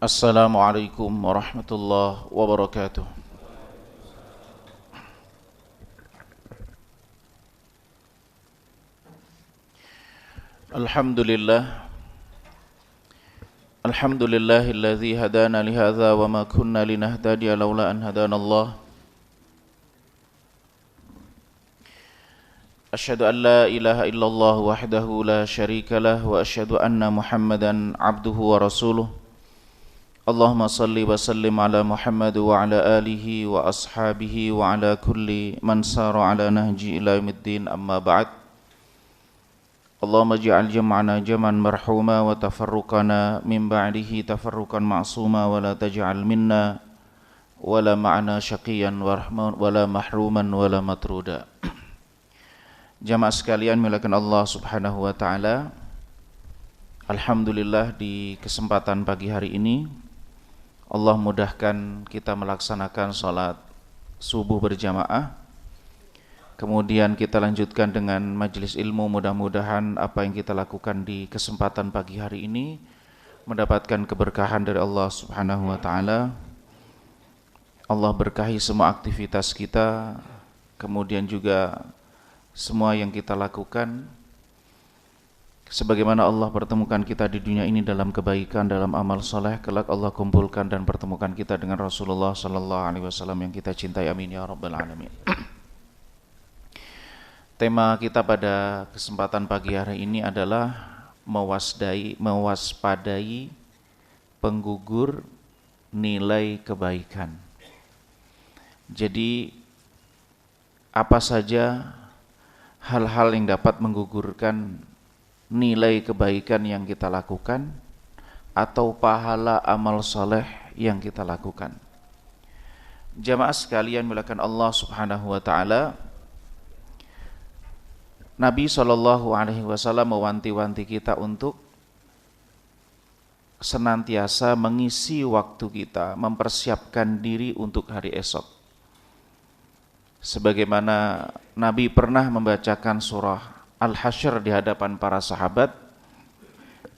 Assalamualaikum warahmatullahi wabarakatuh. Alhamdulillah. Alhamdulillahilladzi hadana lihadza wa ma kunna linahtadiya laula an hadanallah. Asyhadu an la ilaha illallah wahdahu la syarika lah wa asyhadu anna Muhammadan abduhu wa rasuluh. Allahumma salli wa sallim ala Muhammad wa ala alihi wa ashabihi wa ala kulli man sara ala nahji ila yaumiddin, amma ba'd. Allahumma ij'al jam'ana jam'an marhuma wa tafarruqana min ba'dihi tafarruqan ma'suma wa la taj'al minna wa la ma'ana syaqiyan wa la mahruman wa la matruda. Jamaah sekalian mulakan Allah Subhanahu wa taala. Alhamdulillah, di kesempatan pagi hari ini Allah mudahkan kita melaksanakan salat subuh berjamaah. Kemudian kita lanjutkan dengan majelis ilmu. Mudah-mudahan apa yang kita lakukan di kesempatan pagi hari ini mendapatkan keberkahan dari Allah Subhanahu wa taala. Allah berkahi semua aktivitas kita, kemudian juga semua yang kita lakukan, sebagaimana Allah pertemukan kita di dunia ini dalam kebaikan, dalam amal soleh. Kelak Allah kumpulkan dan pertemukan kita dengan Rasulullah sallallahu alaihi wasallam yang kita cintai. Amin ya rabbal alamin. Tema kita pada kesempatan pagi hari ini adalah mewaspadai penggugur nilai kebaikan. Jadi apa saja hal-hal yang dapat menggugurkan nilai kebaikan yang kita lakukan atau pahala amal soleh yang kita lakukan. Jamaah sekalian mulakan Allah Subhanahu wa taala, Nabi SAW mewanti-wanti kita untuk senantiasa mengisi waktu kita, mempersiapkan diri untuk hari esok. Sebagaimana Nabi pernah membacakan surah Al-Hasyr di hadapan para sahabat,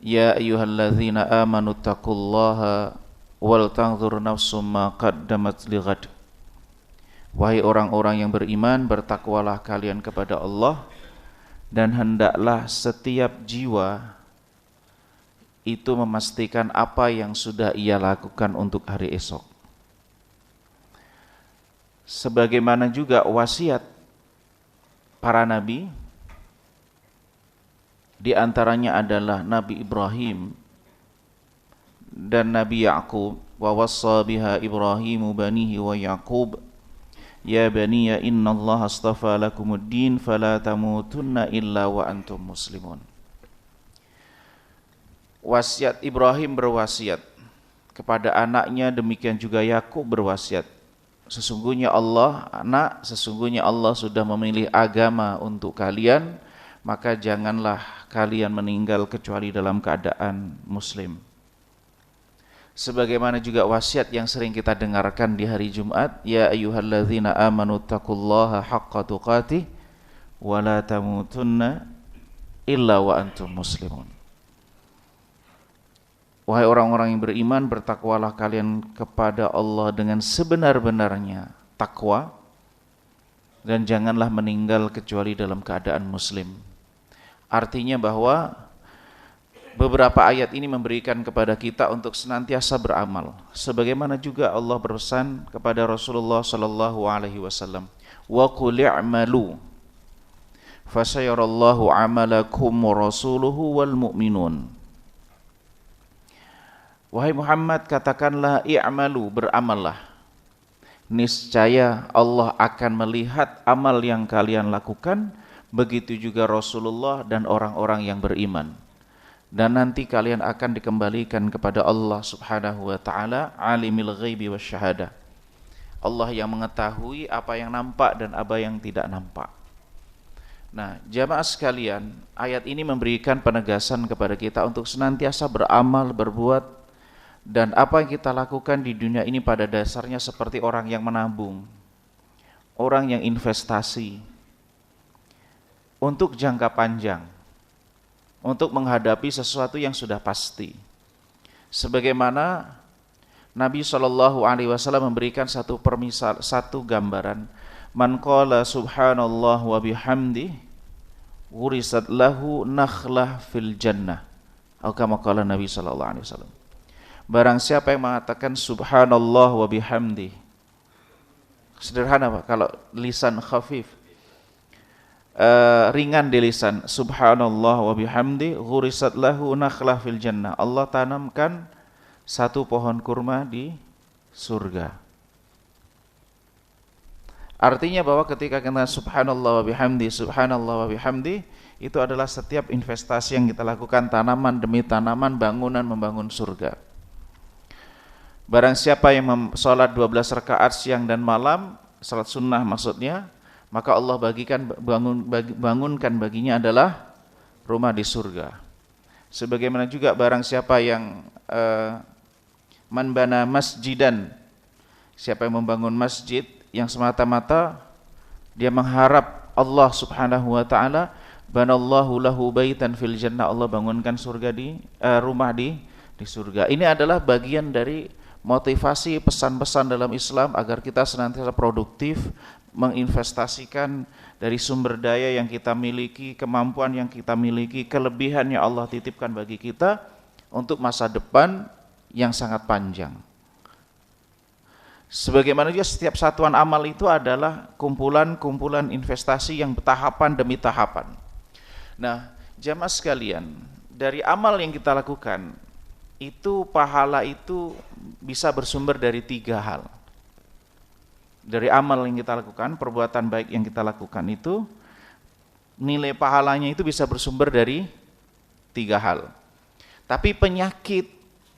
Ya ayyuhalladzina amanu taqullaha wal tanzur nafsum ma qaddamat lighad. Wahai orang-orang yang beriman, bertakwalah kalian kepada Allah, dan hendaklah setiap jiwa itu memastikan apa yang sudah ia lakukan untuk hari esok. Sebagaimana juga wasiat para nabi, di antaranya adalah Nabi Ibrahim dan Nabi Ya'qub. Wa wassa biha Ibrahimu banihi wa Ya'qub, Ya baniya innallaha astafa lakumuddin fala tamutunna illa wa antum muslimun. Wasiat Ibrahim berwasiat kepada anaknya, demikian juga Yakub berwasiat. Sesungguhnya Allah sudah memilih agama untuk kalian, maka janganlah kalian meninggal kecuali dalam keadaan muslim. Sebagaimana juga wasiat yang sering kita dengarkan di hari Jumat, Ya ayyuhalladzina amanu taqullaha haqqa tuqatih wa la tamutunna illa wa antum muslimun. Wahai orang-orang yang beriman, bertakwalah kalian kepada Allah dengan sebenar-benarnya takwa, dan janganlah meninggal kecuali dalam keadaan muslim. Artinya bahwa beberapa ayat ini memberikan kepada kita untuk senantiasa beramal. Sebagaimana juga Allah berpesan kepada Rasulullah sallallahu alaihi wasallam, Wa qul i'malu fasayarallahu amalakum wa rasuluhu wal mu'minun. Wahai Muhammad, katakanlah i'malu, beramallah. Niscaya Allah akan melihat amal yang kalian lakukan, begitu juga Rasulullah dan orang-orang yang beriman. Dan nanti kalian akan dikembalikan kepada Allah Subhanahu wa taala, alimil ghaibi wasyahadah. Allah yang mengetahui apa yang nampak dan apa yang tidak nampak. Nah, jamaah sekalian, ayat ini memberikan penegasan kepada kita untuk senantiasa beramal, berbuat, dan apa yang kita lakukan di dunia ini pada dasarnya seperti orang yang menabung, orang yang investasi untuk jangka panjang, untuk menghadapi sesuatu yang sudah pasti. Sebagaimana Nabi SAW memberikan satu gambaran. Man qala subhanallah wa bihamdi ghurisat lahu nakhlah fil jannah. Atau kama qala Nabi SAW. Barang siapa yang mengatakan subhanallah wa bihamdi. Sederhana Pak, kalau lisan khafif, ringan di lisan, subhanallah wa bihamdi ghurisat lahu nakhlah fil jannah. Allah tanamkan satu pohon kurma di surga. Artinya bahwa ketika kita subhanallah wa bihamdi, itu adalah setiap investasi yang kita lakukan, tanaman demi tanaman, bangunan membangun surga. Barang siapa yang sholat 12 rakaat siang dan malam, salat sunnah maksudnya, maka Allah bangunkan baginya adalah rumah di surga. Sebagaimana juga barang siapa yang man bana masjidan, siapa yang membangun masjid yang semata-mata dia mengharap Allah Subhanahu wa taala, banallahu lahu baitan fil jannah, Allah bangunkan surga rumah di surga. Ini adalah bagian dari motivasi pesan-pesan dalam Islam agar kita senantiasa produktif, menginvestasikan dari sumber daya yang kita miliki, kemampuan yang kita miliki, kelebihan yang Allah titipkan bagi kita untuk masa depan yang sangat panjang. Sebagaimana juga setiap satuan amal itu adalah kumpulan-kumpulan investasi yang bertahapan demi tahapan. Nah, jamaah sekalian, dari amal yang kita lakukan, itu pahala itu bisa bersumber dari 3 hal. Dari amal yang kita lakukan, perbuatan baik yang kita lakukan itu, nilai pahalanya itu bisa bersumber dari 3 hal. Tapi penyakit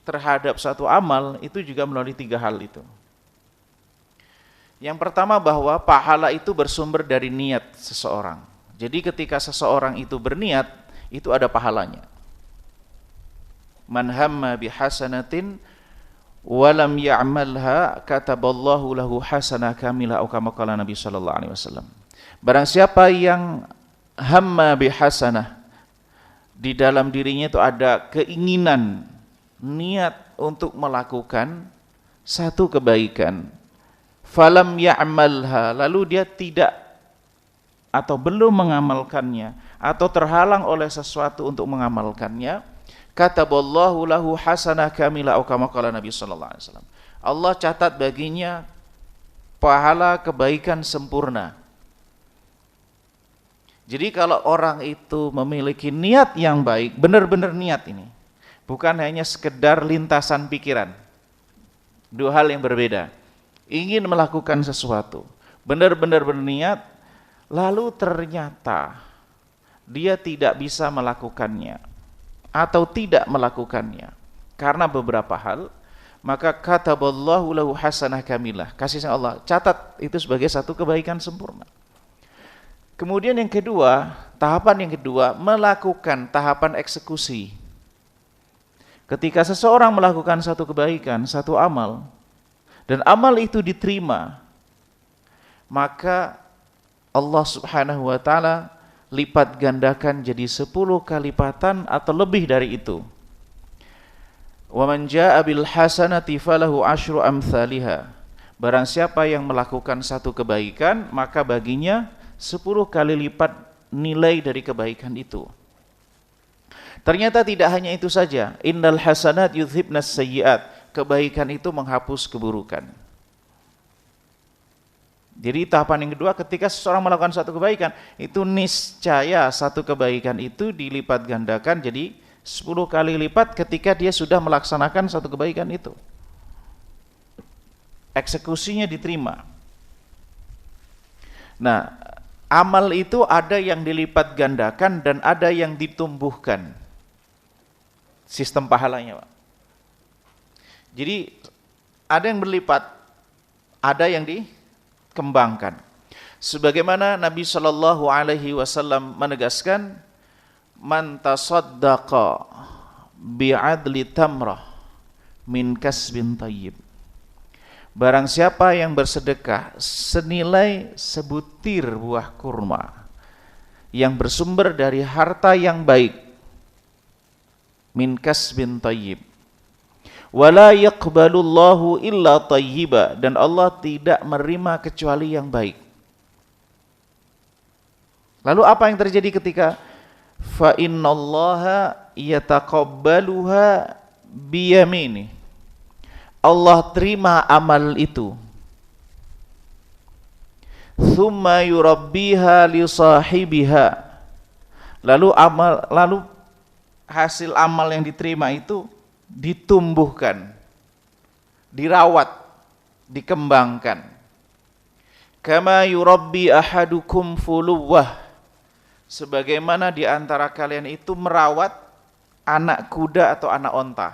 terhadap satu amal itu juga melalui 3 hal itu. Yang pertama bahwa pahala itu bersumber dari niat seseorang. Jadi ketika seseorang itu berniat, itu ada pahalanya. Man hamma bihasanatin walam ya'malha kataballahu lahu hasanah kamilah, atau kama qala Nabi sallallahu alaihi wasallam. Barang siapa yang hamma bihasanah, di dalam dirinya itu ada keinginan, niat untuk melakukan satu kebaikan, falam ya'malha, lalu dia tidak atau belum mengamalkannya, atau terhalang oleh sesuatu untuk mengamalkannya, kataballahu lahu hasanah kamilah, atau kama qala Nabi sallallahu alaihi wasallam, Allah catat baginya pahala kebaikan sempurna. Jadi kalau orang itu memiliki niat yang baik, benar-benar niat ini, bukan hanya sekedar lintasan pikiran. 2 hal yang berbeda. Ingin melakukan sesuatu, benar-benar berniat, lalu ternyata dia tidak bisa melakukannya atau tidak melakukannya karena beberapa hal, maka kataballahu lahu hasanah kamilah, kasih sayang Allah catat itu sebagai satu kebaikan sempurna. Kemudian yang kedua, tahapan yang kedua, melakukan tahapan eksekusi. Ketika seseorang melakukan satu kebaikan, satu amal, dan amal itu diterima, maka Allah Subhanahu wa taala lipat gandakan jadi 10 kali lipatan atau lebih dari itu. Wa man jaa'a bil hasanati falahu asyru amsalihha. Barang siapa yang melakukan satu kebaikan, maka baginya 10 kali lipat nilai dari kebaikan itu. Ternyata tidak hanya itu saja. Innal hasanat yudhibnas sayyi'at. Kebaikan itu menghapus keburukan. Jadi tahapan yang kedua, ketika seseorang melakukan satu kebaikan, itu niscaya satu kebaikan itu dilipat gandakan jadi 10 kali lipat ketika dia sudah melaksanakan satu kebaikan itu. Eksekusinya diterima. Nah, amal itu ada yang dilipat gandakan dan ada yang ditumbuhkan. Sistem pahalanya, Pak. Jadi ada yang berlipat, ada yang dikembangkan. Sebagaimana Nabi Shallallahu Alaihi Wasallam menegaskan, man tasaddaqa bi'adli tamrah min kasbin tayyib. Barang siapa yang bersedekah senilai sebutir buah kurma yang bersumber dari harta yang baik, min kasbin tayyib, Wala yaqbalullahu illa thayyiba, dan Allah tidak menerima kecuali yang baik. Lalu apa yang terjadi ketika fa innallaha yataqabbaluha biyamini? Allah terima amal itu. Thumma yurabbiha li sahibiha. Lalu hasil amal yang diterima itu ditumbuhkan, dirawat, dikembangkan. Kama yurabbi ahadukum fuluwah, sebagaimana di antara kalian itu merawat anak kuda atau anak onta.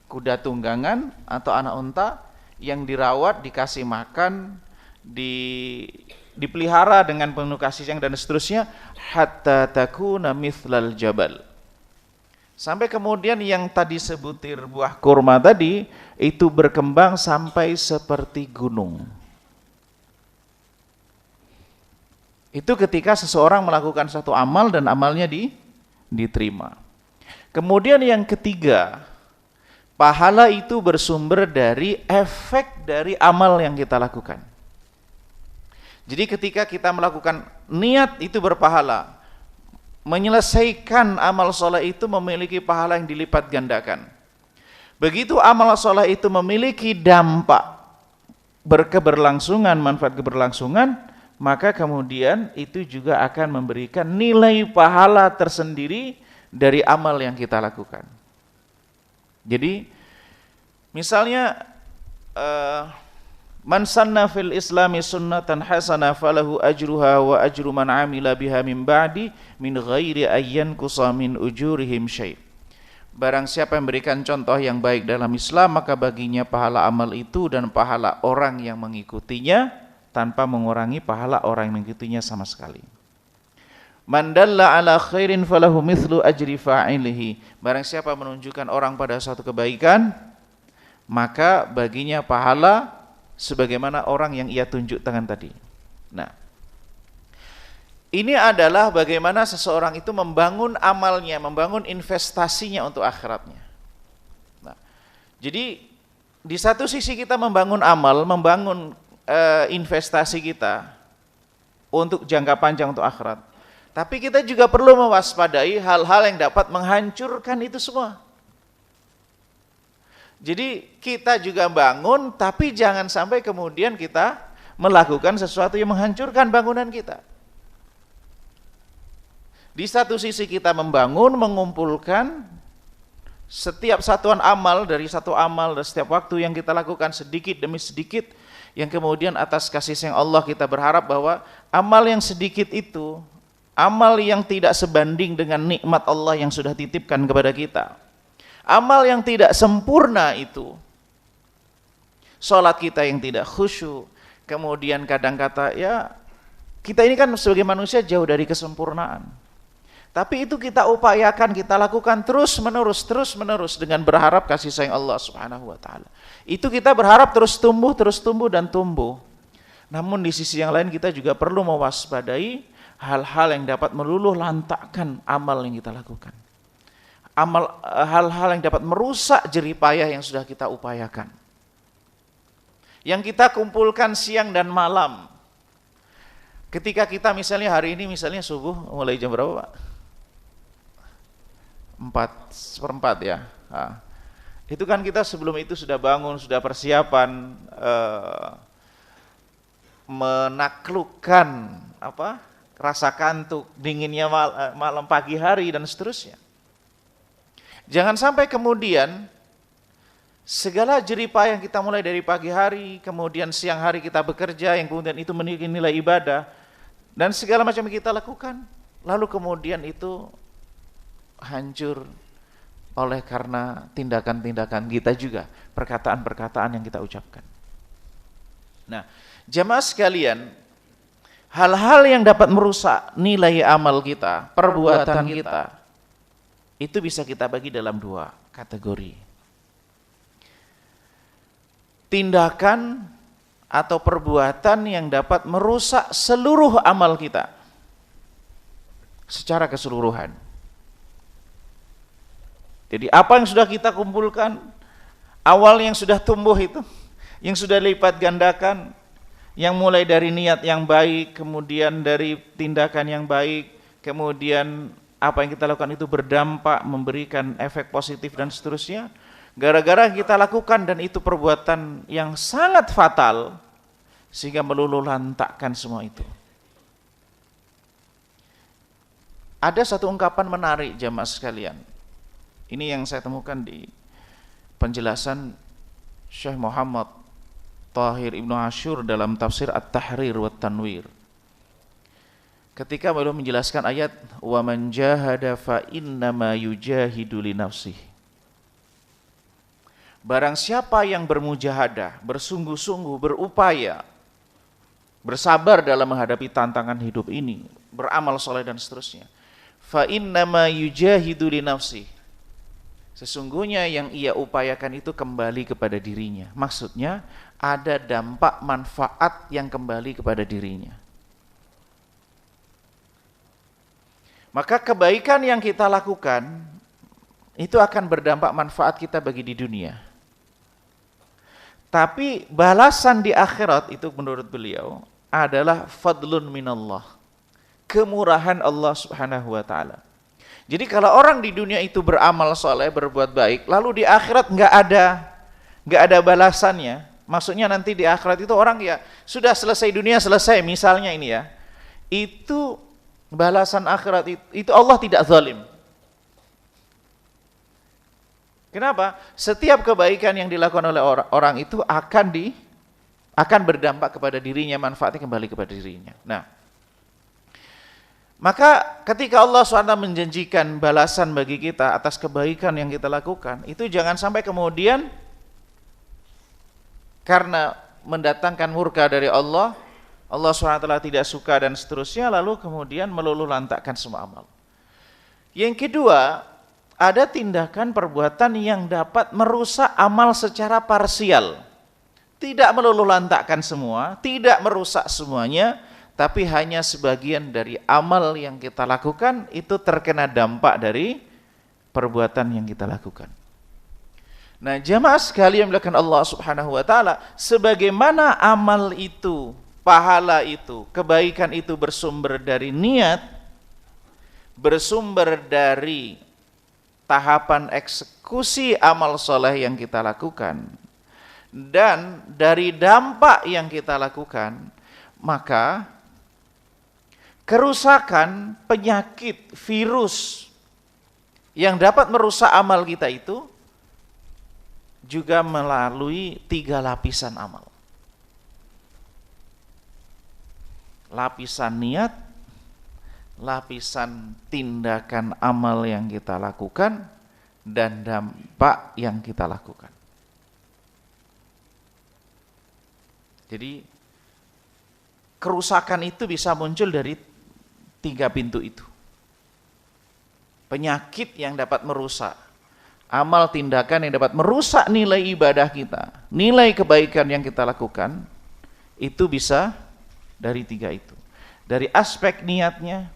Kuda tunggangan atau anak onta yang dirawat, dikasih makan, dipelihara dengan penuh kasih sayang dan seterusnya, hatta takuna mithlal jabal. Sampai kemudian yang tadi sebutir buah kurma tadi itu berkembang sampai seperti gunung. Itu ketika seseorang melakukan satu amal dan amalnya diterima. Kemudian yang ketiga, pahala itu bersumber dari efek dari amal yang kita lakukan. Jadi ketika kita melakukan niat itu berpahala, menyelesaikan amal soleh itu memiliki pahala yang dilipat gandakan. Begitu amal soleh itu memiliki dampak berkeberlangsungan, manfaat keberlangsungan, maka kemudian itu juga akan memberikan nilai pahala tersendiri dari amal yang kita lakukan. Jadi misalnya man sanna fil islami sunnatan hasanah falahu ajruha wa ajru man amila biha min ba'di min ghairi ayyan kusa min ujurihim syai'. Barang siapa yang memberikan contoh yang baik dalam Islam, maka baginya pahala amal itu dan pahala orang yang mengikutinya tanpa mengurangi pahala orang yang mengikutinya sama sekali. Man dalla ala khairin falahu mithlu ajri fa'ilihi. Barang siapa menunjukkan orang pada suatu kebaikan, maka baginya pahala sebagaimana orang yang ia tunjuk tangan tadi. Nah, ini adalah bagaimana seseorang itu membangun amalnya, membangun investasinya untuk akhiratnya. Nah, jadi di satu sisi kita membangun amal, membangun investasi kita untuk jangka panjang untuk akhirat. Tapi kita juga perlu mewaspadai hal-hal yang dapat menghancurkan itu semua. Jadi kita juga bangun, tapi jangan sampai kemudian kita melakukan sesuatu yang menghancurkan bangunan kita. Di satu sisi kita membangun, mengumpulkan setiap satuan amal dari satu amal dan setiap waktu yang kita lakukan sedikit demi sedikit, yang kemudian atas kasih sayang Allah kita berharap bahwa amal yang sedikit itu, amal yang tidak sebanding dengan nikmat Allah yang sudah titipkan kepada kita, amal yang tidak sempurna itu, sholat kita yang tidak khusyuk, kemudian kadang-kata ya kita ini kan sebagai manusia jauh dari kesempurnaan. Tapi itu kita upayakan, kita lakukan terus menerus dengan berharap kasih sayang Allah Subhanahu wa taala. Itu kita berharap terus tumbuh dan tumbuh. Namun di sisi yang lain kita juga perlu mewaspadai hal-hal yang dapat meluluh lantakkan amal yang kita lakukan. Hal-hal yang dapat merusak jerih payah yang sudah kita upayakan. Yang kita kumpulkan siang dan malam. Ketika kita misalnya hari ini misalnya subuh mulai jam berapa Pak? 4:04 ya. Nah, itu kan kita sebelum itu sudah bangun, sudah persiapan, menaklukkan rasa kantuk, dinginnya malam pagi hari dan seterusnya. Jangan sampai kemudian segala jerih payah yang kita mulai dari pagi hari, kemudian siang hari kita bekerja, yang kemudian itu memiliki nilai ibadah dan segala macam yang kita lakukan, lalu kemudian itu hancur oleh karena tindakan-tindakan kita juga, perkataan-perkataan yang kita ucapkan. Nah, jamaah sekalian, hal-hal yang dapat merusak nilai amal kita, perbuatan kita, itu bisa kita bagi dalam dua kategori. Tindakan atau perbuatan yang dapat merusak seluruh amal kita secara keseluruhan. Jadi apa yang sudah kita kumpulkan, awal yang sudah tumbuh itu, yang sudah lipat gandakan, yang mulai dari niat yang baik, kemudian dari tindakan yang baik, kemudian apa yang kita lakukan itu berdampak, memberikan efek positif dan seterusnya. Gara-gara kita lakukan dan itu perbuatan yang sangat fatal, sehingga meluluh lantakkan semua itu. Ada satu ungkapan menarik jamaah sekalian. Ini yang saya temukan di penjelasan Syekh Muhammad Tahir Ibnu Ashur dalam tafsir At-Tahrir wa Tanwir. Ketika beliau menjelaskan ayat wa man jahada fa innama yujahidu li nafsihi. Barang siapa yang bermujahadah, bersungguh-sungguh, berupaya, bersabar dalam menghadapi tantangan hidup ini, beramal soleh dan seterusnya. Fa innama yujahidu li nafsihi. Sesungguhnya yang ia upayakan itu kembali kepada dirinya. Maksudnya ada dampak manfaat yang kembali kepada dirinya. Maka kebaikan yang kita lakukan itu akan berdampak manfaat kita bagi di dunia. Tapi balasan di akhirat itu menurut beliau adalah fadlun minallah. Kemurahan Allah Subhanahu wa taala. Jadi kalau orang di dunia itu beramal soleh, berbuat baik, lalu di akhirat nggak ada balasannya. Maksudnya nanti di akhirat itu orang ya sudah selesai dunia selesai, misalnya ini ya, itu balasan akhirat itu Allah tidak zalim. Kenapa? Setiap kebaikan yang dilakukan oleh orang itu akan berdampak kepada dirinya, manfaatnya kembali kepada dirinya. Nah. Maka ketika Allah SWT menjanjikan balasan bagi kita atas kebaikan yang kita lakukan, itu jangan sampai kemudian karena mendatangkan murka dari Allah, Allah SWT tidak suka dan seterusnya, lalu kemudian meluluh lantakkan semua amal. Yang kedua, ada tindakan perbuatan yang dapat merusak amal secara parsial. Tidak meluluh lantakkan semua, tidak merusak semuanya, tapi hanya sebagian dari amal yang kita lakukan itu terkena dampak dari perbuatan yang kita lakukan. Nah, jamaah sekalian yang dimuliakan Allah Subhanahu wa taala, sebagaimana amal itu, pahala itu, kebaikan itu bersumber dari niat, bersumber dari tahapan eksekusi amal soleh yang kita lakukan, dan dari dampak yang kita lakukan, maka kerusakan, penyakit, virus yang dapat merusak amal kita itu juga melalui 3 lapisan amal. Lapisan niat, lapisan tindakan amal yang kita lakukan, dan dampak yang kita lakukan. Jadi kerusakan itu bisa muncul dari 3 pintu itu. Penyakit yang dapat merusak, amal tindakan yang dapat merusak nilai ibadah kita, nilai kebaikan yang kita lakukan, itu bisa dari 3 itu. Dari aspek niatnya,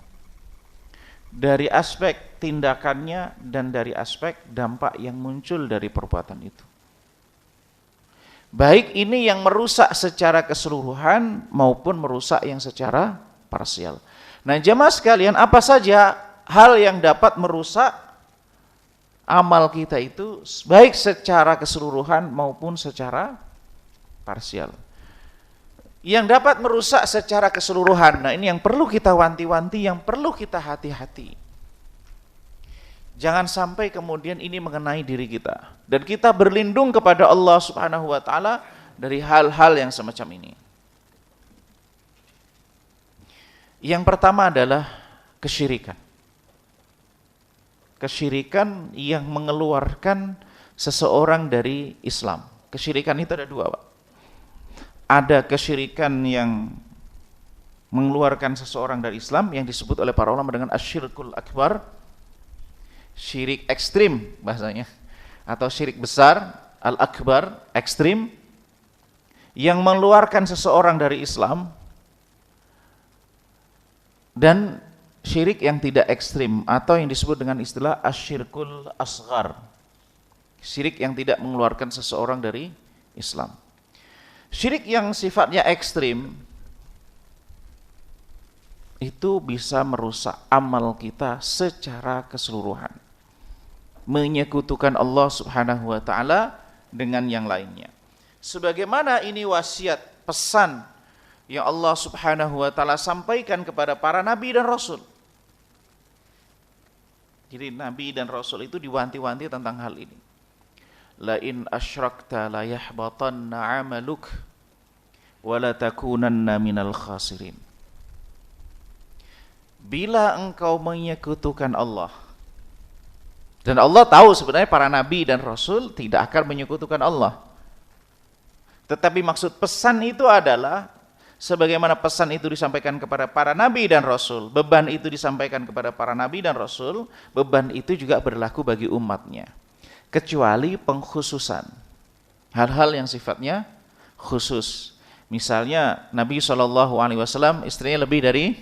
dari aspek tindakannya, dan dari aspek dampak yang muncul dari perbuatan itu. Baik ini yang merusak secara keseluruhan maupun merusak yang secara parsial. Nah, jemaah sekalian, apa saja hal yang dapat merusak amal kita itu baik secara keseluruhan maupun secara parsial. Yang dapat merusak secara keseluruhan, nah ini yang perlu kita wanti-wanti, yang perlu kita hati-hati. Jangan sampai kemudian ini mengenai diri kita dan kita berlindung kepada Allah Subhanahu wa taala dari hal-hal yang semacam ini. Yang pertama adalah kesyirikan. Kesyirikan yang mengeluarkan seseorang dari Islam. Kesyirikan itu ada 2, Pak. Ada kesyirikan yang mengeluarkan seseorang dari Islam yang disebut oleh para ulama dengan asyirkul akbar, syirik ekstrim bahasanya, atau syirik besar, al-akbar, ekstrim, yang mengeluarkan seseorang dari Islam. Dan syirik yang tidak ekstrim atau yang disebut dengan istilah asyirkul asghar. Syirik yang tidak mengeluarkan seseorang dari Islam. Syirik yang sifatnya ekstrim itu bisa merusak amal kita secara keseluruhan. Menyekutukan Allah Subhanahu wa taala dengan yang lainnya. Sebagaimana ini wasiat pesan yang Allah Subhanahu wa taala sampaikan kepada para nabi dan rasul. Jadi nabi dan rasul itu diwanti-wanti tentang hal ini. La in asyrakta la yahbatanna 'amaluk wa la takunanna minal khasirin. Bila engkau menyekutukan Allah, dan Allah tahu sebenarnya para nabi dan rasul tidak akan menyekutukan Allah. Tetapi maksud pesan itu adalah sebagaimana pesan itu disampaikan kepada para nabi dan rasul, beban itu disampaikan kepada para nabi dan rasul, beban itu juga berlaku bagi umatnya. Kecuali pengkhususan. Hal-hal yang sifatnya khusus. Misalnya Nabi SAW istrinya lebih dari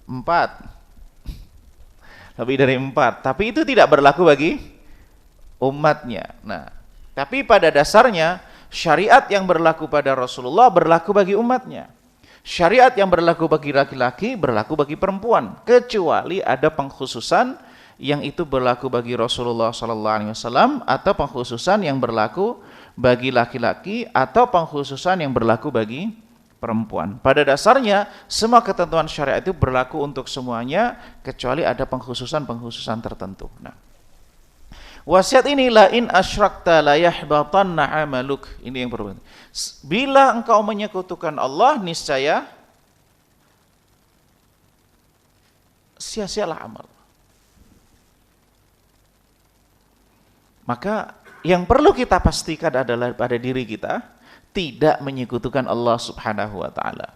4. Lebih dari 4. Tapi itu tidak berlaku bagi umatnya. Nah, tapi pada dasarnya syariat yang berlaku pada Rasulullah berlaku bagi umatnya. Syariat yang berlaku bagi laki-laki berlaku bagi perempuan, kecuali ada pengkhususan yang itu berlaku bagi Rasulullah SAW atau pengkhususan yang berlaku bagi laki-laki atau pengkhususan yang berlaku bagi perempuan. Pada dasarnya semua ketentuan syariat itu berlaku untuk semuanya kecuali ada pengkhususan tertentu. Nah, wasiat ini la in asyrakta la yahbatanna 'amaluk. Ini yang perlu. Bila engkau menyekutukan Allah, niscaya sia-sialah amal. Maka yang perlu kita pastikan adalah pada diri kita tidak menyekutukan Allah Subhanahu wa taala.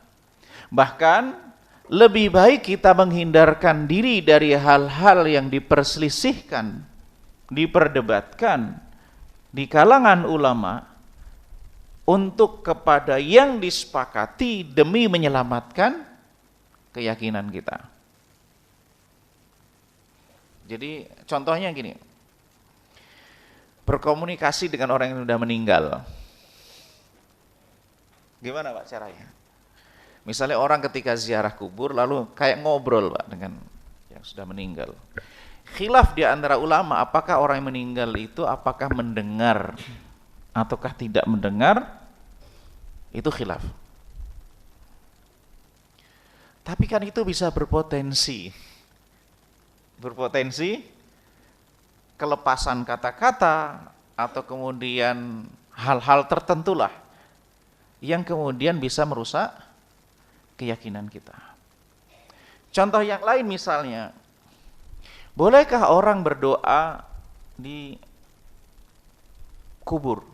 Bahkan lebih baik kita menghindarkan diri dari hal-hal yang diperselisihkan, diperdebatkan di kalangan ulama untuk kepada yang disepakati demi menyelamatkan keyakinan kita. Jadi contohnya gini, berkomunikasi dengan orang yang sudah meninggal. Gimana Pak caranya? Misalnya orang ketika ziarah kubur lalu kayak ngobrol Pak dengan yang sudah meninggal. Khilaf di antara ulama apakah orang yang meninggal itu apakah mendengar ataukah tidak mendengar, itu khilaf. Tapi kan itu bisa berpotensi kelepasan kata-kata atau kemudian hal-hal tertentulah yang kemudian bisa merusak keyakinan kita. Contoh yang lain misalnya, bolehkah orang berdoa di kubur,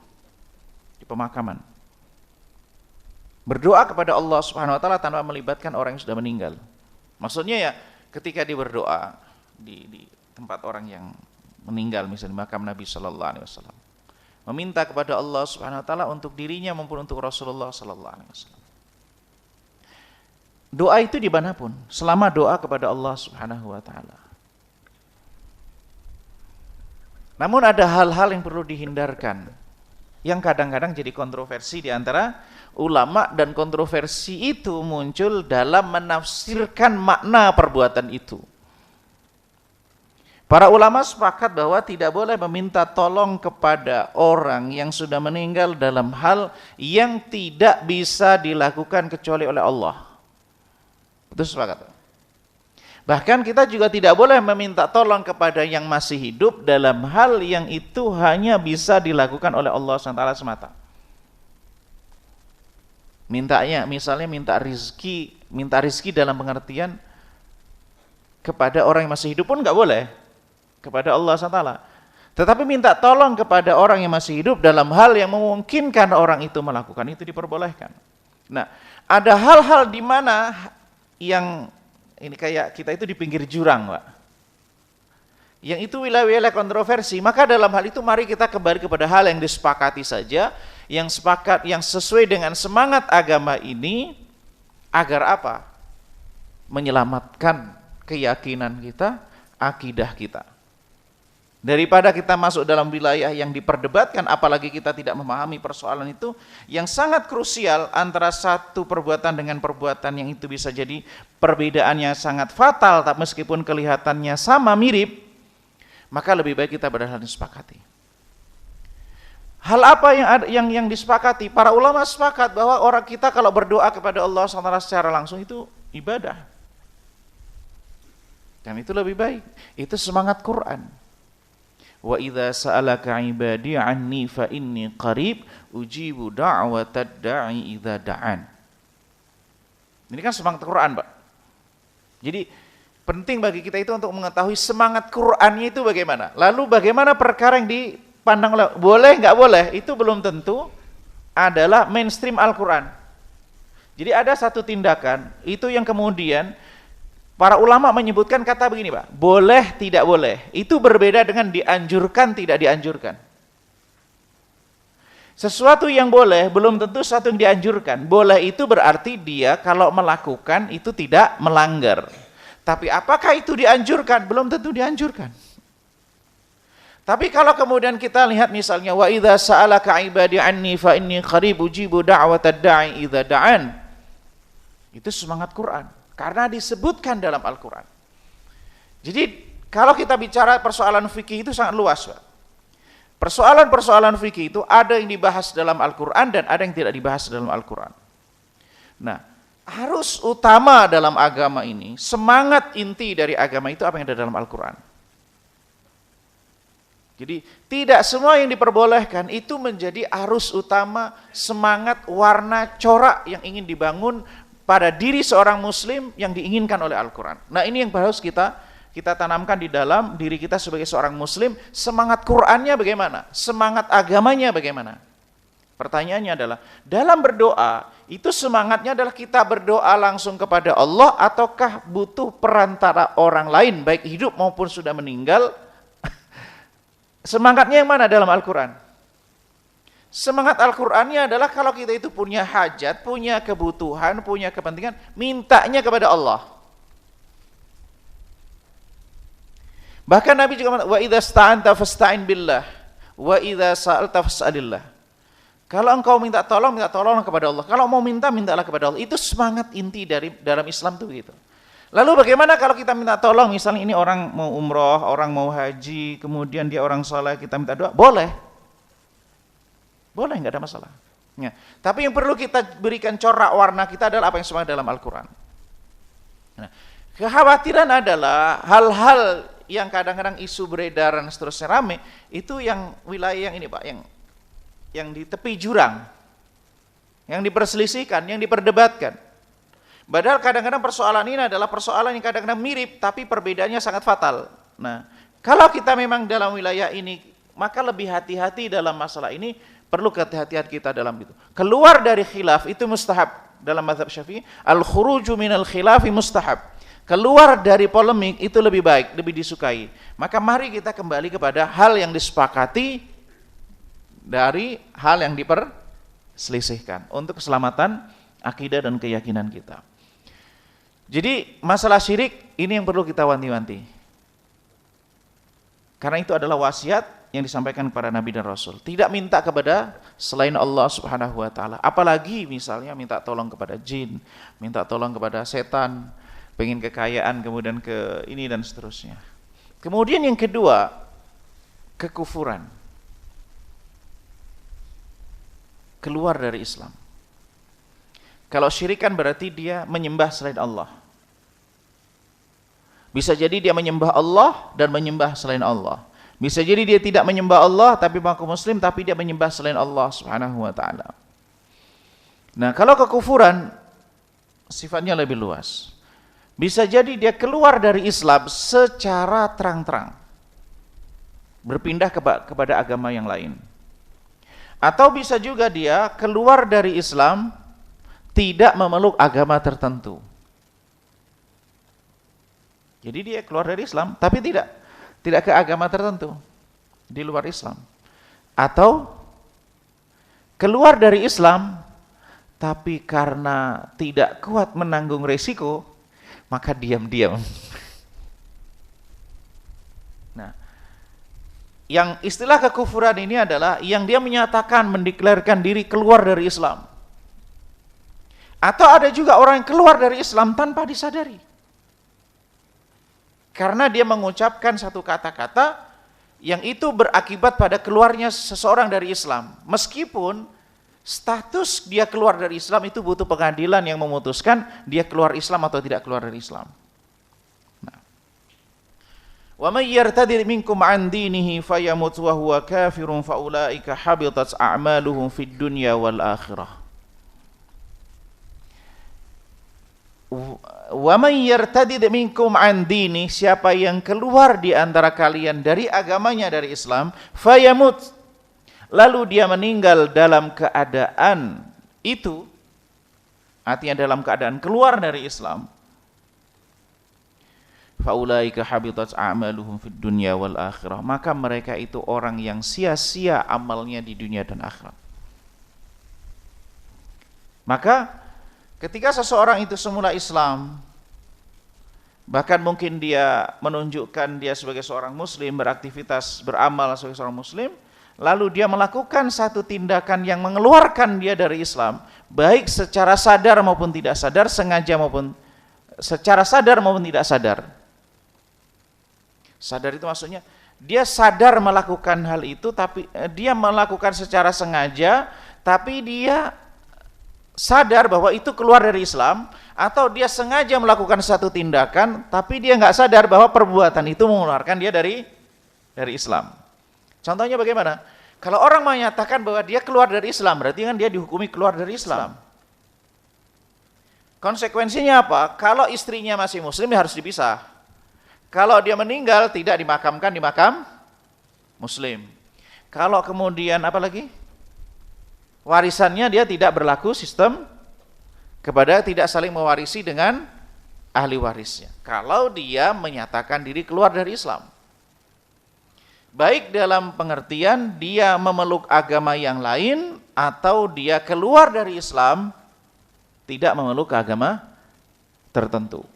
di pemakaman? Berdoa kepada Allah Subhanahu wa taala tanpa melibatkan orang yang sudah meninggal. Maksudnya ya, ketika dia berdoa di tempat orang yang meninggal, misalnya makam Nabi sallallahu alaihi wasallam, meminta kepada Allah Subhanahu wa taala untuk dirinya maupun untuk Rasulullah sallallahu alaihi wasallam. Doa itu dimanapun, selama doa kepada Allah Subhanahu wa taala. Namun ada hal-hal yang perlu dihindarkan, yang kadang-kadang jadi kontroversi di antara ulama, dan kontroversi itu muncul dalam menafsirkan makna perbuatan itu. Para ulama sepakat bahwa tidak boleh meminta tolong kepada orang yang sudah meninggal dalam hal yang tidak bisa dilakukan kecuali oleh Allah. Itu sepakat. Bahkan kita juga tidak boleh meminta tolong kepada yang masih hidup dalam hal yang itu hanya bisa dilakukan oleh Allah SWT semata. Misalnya minta rizki dalam pengertian kepada orang yang masih hidup pun nggak boleh, kepada Allah SWT. Tetapi minta tolong kepada orang yang masih hidup dalam hal yang memungkinkan orang itu melakukan, itu diperbolehkan. Nah, ada hal-hal di mana yang ini kayak kita itu di pinggir jurang, Pak. Yang itu wilayah-wilayah kontroversi, maka dalam hal itu mari kita kembali kepada hal yang disepakati saja, yang sesuai dengan semangat agama ini, agar apa? Menyelamatkan keyakinan kita, akidah kita. Daripada kita masuk dalam wilayah yang diperdebatkan, apalagi kita tidak memahami persoalan itu, yang sangat krusial antara satu perbuatan dengan perbuatan yang itu bisa jadi perbedaannya sangat fatal, tak meskipun kelihatannya sama mirip, maka lebih baik kita berhal disepakati. Hal apa yang disepakati? Para ulama sepakat bahwa orang kita kalau berdoa kepada Allah SWT secara langsung itu ibadah. Dan itu lebih baik. Itu semangat Quran. Wa idza sa'alaka 'ibadi 'anni fa inni qarib ujibu da'watad da'i idza da'an. Ini kan semangat Quran, Pak. Jadi penting bagi kita itu untuk mengetahui semangat Qur'annya itu bagaimana. Lalu bagaimana perkara yang dipandang boleh nggak boleh, itu belum tentu adalah mainstream Al-Quran. Jadi ada satu tindakan itu yang kemudian para ulama menyebutkan kata begini, Pak, boleh tidak boleh. Itu berbeda dengan dianjurkan tidak dianjurkan. Sesuatu yang boleh belum tentu sesuatu yang dianjurkan. Boleh itu berarti dia kalau melakukan itu tidak melanggar. Tapi apakah itu dianjurkan? Belum tentu dianjurkan. Tapi kalau kemudian kita lihat misalnya wa idza sa'alaka 'ibadi 'anni fa inni qarib ujibu da'watad da'i idza da'an. Itu semangat Quran. Karena disebutkan dalam Al-Quran. Jadi kalau kita bicara persoalan fikih itu sangat luas, Pak. Persoalan-persoalan fikih itu ada yang dibahas dalam Al-Quran dan ada yang tidak dibahas dalam Al-Quran. Nah, harus utama dalam agama ini, semangat inti dari agama itu apa yang ada dalam Al-Quran. Jadi tidak semua yang diperbolehkan itu menjadi arus utama, semangat, warna, corak yang ingin dibangun pada diri seorang muslim yang diinginkan oleh Al-Quran. Nah ini yang harus kita tanamkan di dalam diri kita sebagai seorang muslim. Semangat Qurannya bagaimana? Semangat agamanya bagaimana? Pertanyaannya adalah, dalam berdoa, itu semangatnya adalah kita berdoa langsung kepada Allah ataukah butuh perantara orang lain, baik hidup maupun sudah meninggal? Semangatnya yang mana dalam Al-Quran? Semangat Al-Qur'annya adalah kalau kita itu punya hajat, punya kebutuhan, punya kepentingan, mintanya kepada Allah. Bahkan Nabi juga mengatakan, wa idza sta'anta fasta'in billah, wa idza sa'alta fas'alillah. Kalau engkau minta tolong kepada Allah. Kalau mau minta, mintalah kepada Allah. Itu semangat inti dari dalam Islam itu gitu. Lalu bagaimana kalau kita minta tolong, misalnya ini orang mau umroh, orang mau haji, kemudian dia orang saleh, kita minta doa, boleh. Boleh, nggak ada masalah. Ya. Tapi yang perlu kita berikan corak warna kita adalah apa yang semangat dalam Al-Quran. Nah, kekhawatiran adalah hal-hal yang kadang-kadang isu beredar dan seterusnya rame, itu yang wilayah yang ini Pak, yang di tepi jurang, yang diperselisihkan, yang diperdebatkan. Padahal kadang-kadang persoalan ini adalah persoalan yang kadang-kadang mirip, tapi perbedaannya sangat fatal. Nah, kalau kita memang dalam wilayah ini, maka lebih hati-hati dalam masalah ini. Perlu kehati-hatian kita dalam itu. Keluar dari khilaf itu mustahab dalam mazhab Syafi'i. Al-khuruju minal khilafi mustahab. Keluar dari polemik itu lebih baik, lebih disukai. Maka mari kita kembali kepada hal yang disepakati dari hal yang diperselisihkan untuk keselamatan akidah dan keyakinan kita. Jadi masalah syirik ini yang perlu kita wanti-wanti. Karena itu adalah wasiat yang disampaikan kepada Nabi dan Rasul. Tidak minta kepada selain Allah Subhanahu wa taala. Apalagi misalnya minta tolong kepada jin, minta tolong kepada setan, pengen kekayaan, kemudian ke ini dan seterusnya. Kemudian yang kedua, kekufuran. Keluar dari Islam. Kalau syirik kan berarti dia menyembah selain Allah. Bisa jadi dia menyembah Allah dan menyembah selain Allah. Bisa jadi dia tidak menyembah Allah tapi mengaku muslim tapi dia menyembah selain Allah Subhanahu wa taala. Nah, kalau kekufuran sifatnya lebih luas. Bisa jadi dia keluar dari Islam secara terang-terang. Berpindah kepada agama yang lain. Atau bisa juga dia keluar dari Islam tidak memeluk agama tertentu. Jadi dia keluar dari Islam tapi tidak ke agama tertentu di luar Islam. Atau keluar dari Islam tapi karena tidak kuat menanggung resiko maka diam-diam Nah, yang istilah kekufuran ini adalah yang dia menyatakan, mendeklarkan diri keluar dari Islam. Atau ada juga orang yang keluar dari Islam tanpa disadari. Karena dia mengucapkan satu kata-kata yang itu berakibat pada keluarnya seseorang dari Islam. Meskipun status dia keluar dari Islam itu butuh pengadilan yang memutuskan dia keluar Islam atau tidak keluar dari Islam. Wa may yartadid minkum an dinihi fayamut wa huwa kafirun fa ulaika habitat a'maluhum fid dunya wal akhirah. Wa may yartadid minkum an dini, siapa yang keluar di antara kalian dari agamanya, dari Islam, fayamut, lalu dia meninggal dalam keadaan itu, artinya dalam keadaan keluar dari Islam, faulaika habitat a'maluhum fid dunya wal akhirah, maka mereka itu orang yang sia-sia amalnya di dunia dan akhirat. Maka ketika seseorang itu semula Islam, bahkan mungkin dia menunjukkan dia sebagai seorang muslim, beraktivitas, beramal sebagai seorang muslim, lalu dia melakukan satu tindakan yang mengeluarkan dia dari Islam, baik secara sadar maupun tidak sadar, sengaja maupun secara sadar maupun tidak sadar. Sadar itu maksudnya dia sadar melakukan hal itu, tapi dia melakukan secara sengaja, tapi dia sadar bahwa itu keluar dari Islam, atau dia sengaja melakukan satu tindakan, tapi dia nggak sadar bahwa perbuatan itu mengeluarkan dia dari Islam. Contohnya bagaimana? Kalau orang menyatakan bahwa dia keluar dari Islam, berarti kan dia dihukumi keluar dari Islam. Konsekuensinya apa? Kalau istrinya masih muslim ya harus dipisah. Kalau dia meninggal tidak dimakamkan di makam muslim. Kalau kemudian apa lagi? Warisannya dia tidak berlaku sistem kepada tidak saling mewarisi dengan ahli warisnya. Kalau dia menyatakan diri keluar dari Islam. Baik dalam pengertian dia memeluk agama yang lain atau dia keluar dari Islam tidak memeluk agama tertentu.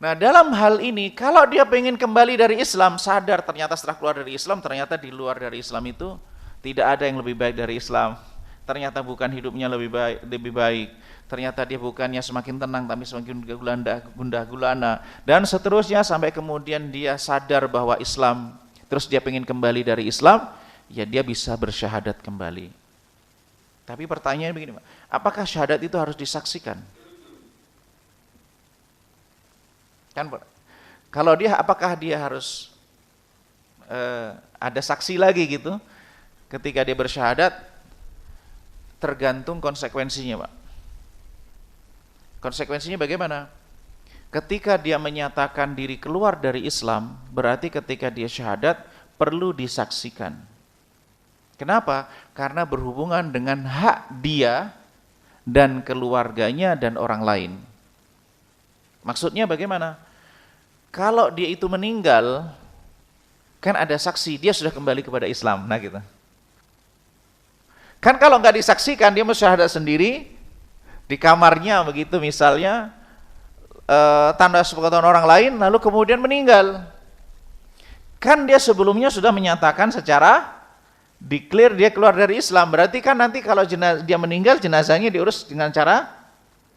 Nah, dalam hal ini kalau dia pengen kembali dari Islam, sadar ternyata setelah keluar dari Islam, ternyata di luar dari Islam itu tidak ada yang lebih baik dari Islam. Ternyata bukan hidupnya lebih baik. Ternyata dia bukannya semakin tenang tapi semakin gundah gulana dan seterusnya, sampai kemudian dia sadar bahwa Islam, terus dia pengen kembali dari Islam, ya dia bisa bersyahadat kembali. Tapi pertanyaannya begini, apakah syahadat itu harus disaksikan? Kan kalau dia, apakah dia harus ada saksi lagi gitu ketika dia bersyahadat? Tergantung konsekuensinya, Pak. Konsekuensinya bagaimana? Ketika dia menyatakan diri keluar dari Islam, berarti ketika dia syahadat perlu disaksikan. Kenapa? Karena berhubungan dengan hak dia dan keluarganya dan orang lain. Maksudnya bagaimana? Kalau dia itu meninggal, kan ada saksi, dia sudah kembali kepada Islam. Nah gitu. Kan kalau nggak disaksikan, dia mensyahadat sendiri di kamarnya begitu misalnya, tanpa sepengetahuan orang lain, lalu kemudian meninggal. Kan dia sebelumnya sudah menyatakan secara declare dia keluar dari Islam. Berarti kan nanti kalau dia meninggal, jenazahnya diurus dengan cara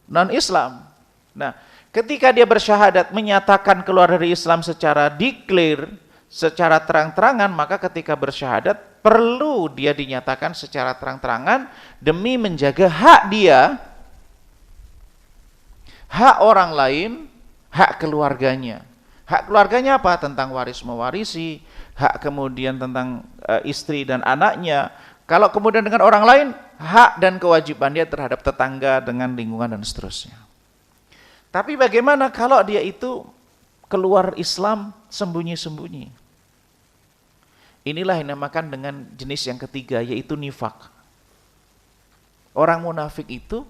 non-Islam. Nah, ketika dia bersyahadat menyatakan keluar dari Islam secara declare, secara terang-terangan, maka ketika bersyahadat perlu dia dinyatakan secara terang-terangan demi menjaga hak dia, hak orang lain, hak keluarganya. Hak keluarganya apa? Tentang waris mewarisi, hak kemudian tentang istri dan anaknya. Kalau kemudian dengan orang lain, hak dan kewajiban dia terhadap tetangga, dengan lingkungan dan seterusnya. Tapi bagaimana kalau dia itu keluar Islam sembunyi-sembunyi? Inilah yang dinamakan dengan jenis yang ketiga, yaitu nifak. Orang munafik itu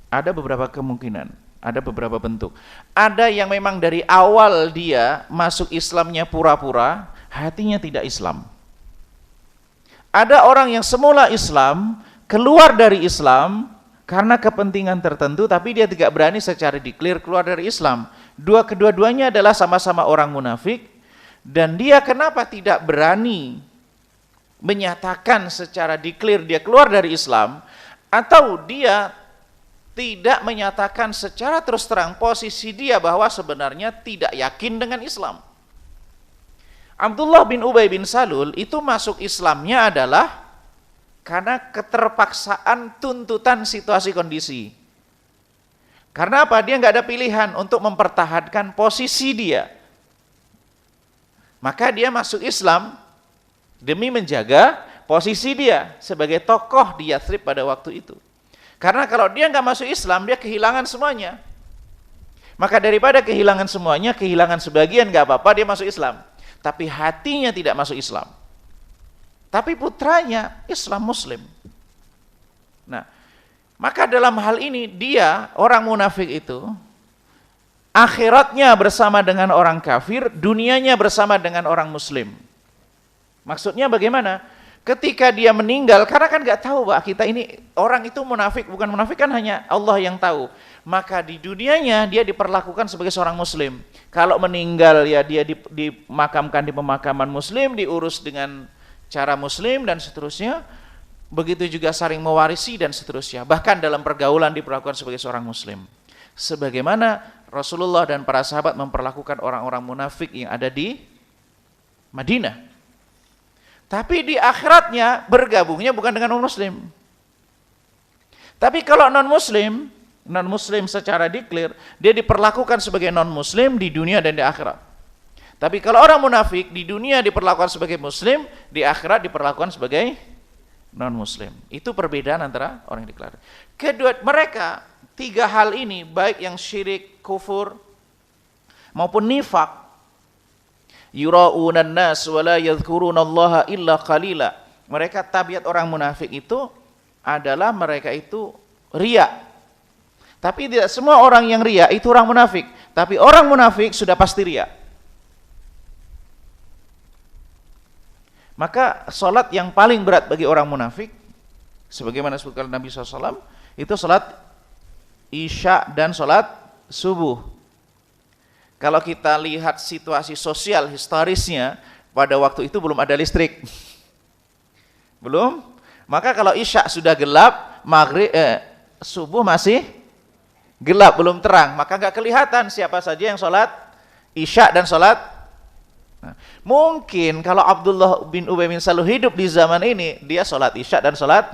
ada beberapa kemungkinan, ada beberapa bentuk. Ada yang memang dari awal dia masuk Islamnya pura-pura, hatinya tidak Islam. Ada orang yang semula Islam, keluar dari Islam karena kepentingan tertentu, tapi dia tidak berani secara declare keluar dari Islam. Kedua-duanya adalah sama-sama orang munafik. Dan dia kenapa tidak berani menyatakan secara declare dia keluar dari Islam, atau dia tidak menyatakan secara terus terang posisi dia bahwa sebenarnya tidak yakin dengan Islam. Abdullah bin Ubay bin Salul itu masuk Islamnya adalah karena keterpaksaan tuntutan situasi kondisi. Karena apa? Dia nggak ada pilihan untuk mempertahankan posisi dia. Maka dia masuk Islam demi menjaga posisi dia sebagai tokoh di Yathrib pada waktu itu. Karena kalau dia nggak masuk Islam, dia kehilangan semuanya. Maka daripada kehilangan semuanya, kehilangan sebagian nggak apa-apa, dia masuk Islam. Tapi hatinya tidak masuk Islam. Tapi putranya Islam Muslim. Nah, maka dalam hal ini dia, orang munafik itu, akhiratnya bersama dengan orang kafir, dunianya bersama dengan orang Muslim. Maksudnya bagaimana? Ketika dia meninggal, karena kan nggak tahu Pak, kita ini orang itu munafik, bukan munafik kan hanya Allah yang tahu. Maka di dunianya dia diperlakukan sebagai seorang Muslim. Kalau meninggal ya dia dimakamkan di pemakaman Muslim, diurus dengan cara Muslim dan seterusnya. Begitu juga saling mewarisi dan seterusnya. Bahkan dalam pergaulan diperlakukan sebagai seorang Muslim. Sebagaimana Rasulullah dan para sahabat memperlakukan orang-orang munafik yang ada di Madinah. Tapi di akhiratnya bergabungnya bukan dengan non-muslim. Tapi kalau non-muslim secara declare, dia diperlakukan sebagai non-muslim di dunia dan di akhirat. Tapi kalau orang munafik di dunia diperlakukan sebagai muslim, di akhirat diperlakukan sebagai non-muslim. Itu perbedaan antara orang yang declare. Kedua, mereka tiga hal ini, baik yang syirik, kufur, maupun nifak, yura'unan nas wa la yadhkurunallaha illa qalila. Mereka tabiat orang munafik itu adalah mereka itu riya. Tapi tidak semua orang yang riya itu orang munafik. Tapi orang munafik sudah pasti riya. Maka salat yang paling berat bagi orang munafik, sebagaimana disebutkan Nabi SAW, itu salat Isya dan salat subuh. Kalau kita lihat situasi sosial historisnya, pada waktu itu belum ada listrik. Belum. Maka kalau Isya sudah gelap, subuh masih gelap, belum terang. Maka nggak kelihatan siapa saja yang sholat Isya dan sholat. Nah, mungkin kalau Abdullah bin Ubay bin Salul hidup di zaman ini, dia sholat Isya dan sholat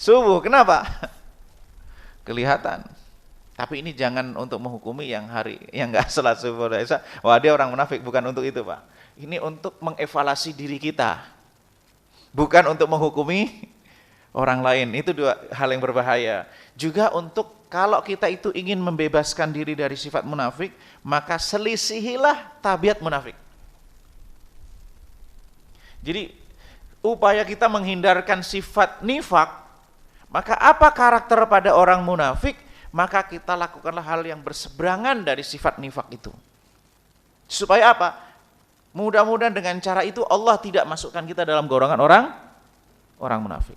subuh. Kenapa? Kelihatan. Tapi ini jangan untuk menghukumi yang nggak sholat subuh dan Isya. Wah, dia orang munafik, bukan untuk itu Pak. Ini untuk mengevaluasi diri kita, bukan untuk menghukumi orang lain. Itu dua hal yang berbahaya. Juga untuk kalau kita itu ingin membebaskan diri dari sifat munafik, maka selisihilah tabiat munafik. Jadi upaya kita menghindarkan sifat nifak, maka apa karakter pada orang munafik? Maka kita lakukanlah hal yang berseberangan dari sifat nifak itu. Supaya apa? Mudah-mudahan dengan cara itu Allah tidak masukkan kita dalam golongan orang munafik.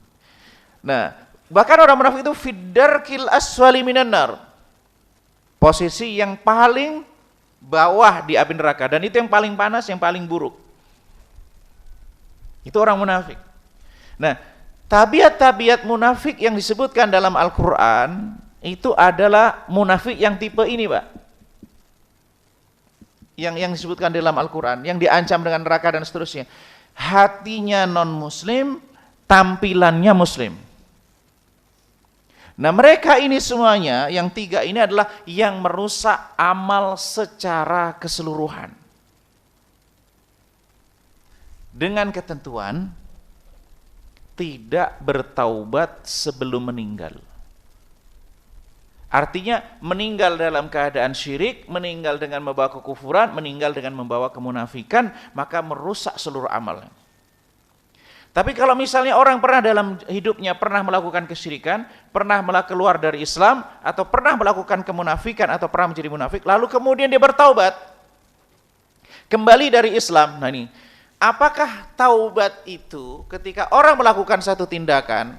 Nah, bahkan orang munafik itu fiddarkil aswali minan nar. Posisi yang paling bawah di api neraka, dan itu yang paling panas, yang paling buruk. Itu orang munafik. Nah, tabiat-tabiat munafik yang disebutkan dalam Al-Qur'an itu adalah munafik yang tipe ini, Pak. Yang disebutkan dalam Al-Quran, yang diancam dengan neraka dan seterusnya. Hatinya non-muslim, tampilannya muslim. Nah, mereka ini semuanya, yang tiga ini adalah yang merusak amal secara keseluruhan. Dengan ketentuan, tidak bertaubat sebelum meninggal. Artinya meninggal dalam keadaan syirik, meninggal dengan membawa kekufuran, meninggal dengan membawa kemunafikan, maka merusak seluruh amalnya. Tapi kalau misalnya orang pernah dalam hidupnya pernah melakukan kesyirikan, pernah keluar dari Islam, atau pernah melakukan kemunafikan, atau pernah menjadi munafik, lalu kemudian dia bertaubat, kembali dari Islam. Nah ini, apakah taubat itu ketika orang melakukan satu tindakan,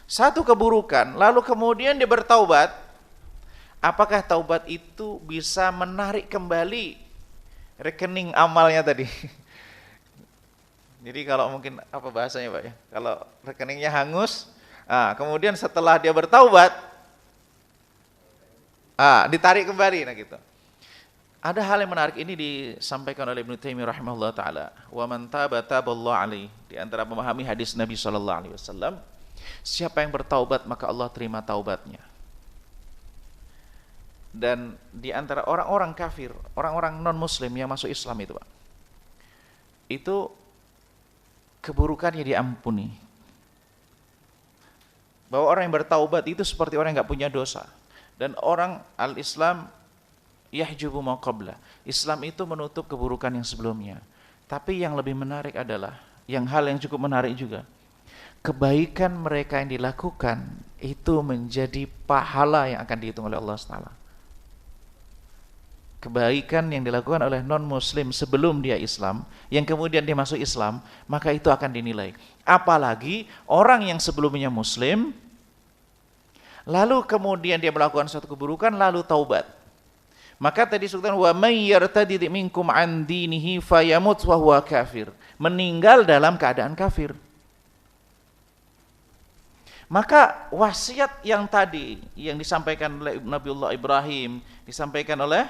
satu keburukan, lalu kemudian dia bertaubat, apakah taubat itu bisa menarik kembali rekening amalnya tadi. Jadi kalau mungkin apa bahasanya Pak ya? Kalau rekeningnya hangus, kemudian setelah dia bertaubat, ditarik kembali, nah gitu. Ada hal yang menarik ini disampaikan oleh Ibnu Taimiyah rahimahullah taala. Wa man taba taballahu alaihi. Di antara memahami hadis Nabi sallallahu alaihi wasallam, siapa yang bertaubat maka Allah terima taubatnya. Dan di antara orang-orang kafir, orang-orang non-muslim yang masuk Islam itu, Pak, itu keburukannya diampuni. Bahwa orang yang bertaubat itu seperti orang yang enggak punya dosa. Dan orang al-Islam yahjubu ma qabla. Islam itu menutup keburukan yang sebelumnya. Tapi yang lebih menarik adalah, hal yang cukup menarik juga, kebaikan mereka yang dilakukan itu menjadi pahala yang akan dihitung oleh Allah Taala. Kebaikan yang dilakukan oleh non-muslim sebelum dia Islam, yang kemudian dia masuk Islam, maka itu akan dinilai. Apalagi orang yang sebelumnya muslim, lalu kemudian dia melakukan suatu keburukan, lalu taubat. Maka tadi disebutkan wa may yartadid minkum an dinihi fayamut wa huwa kafir. Meninggal dalam keadaan kafir. Maka wasiat yang tadi yang disampaikan oleh Nabiullah Ibrahim, disampaikan oleh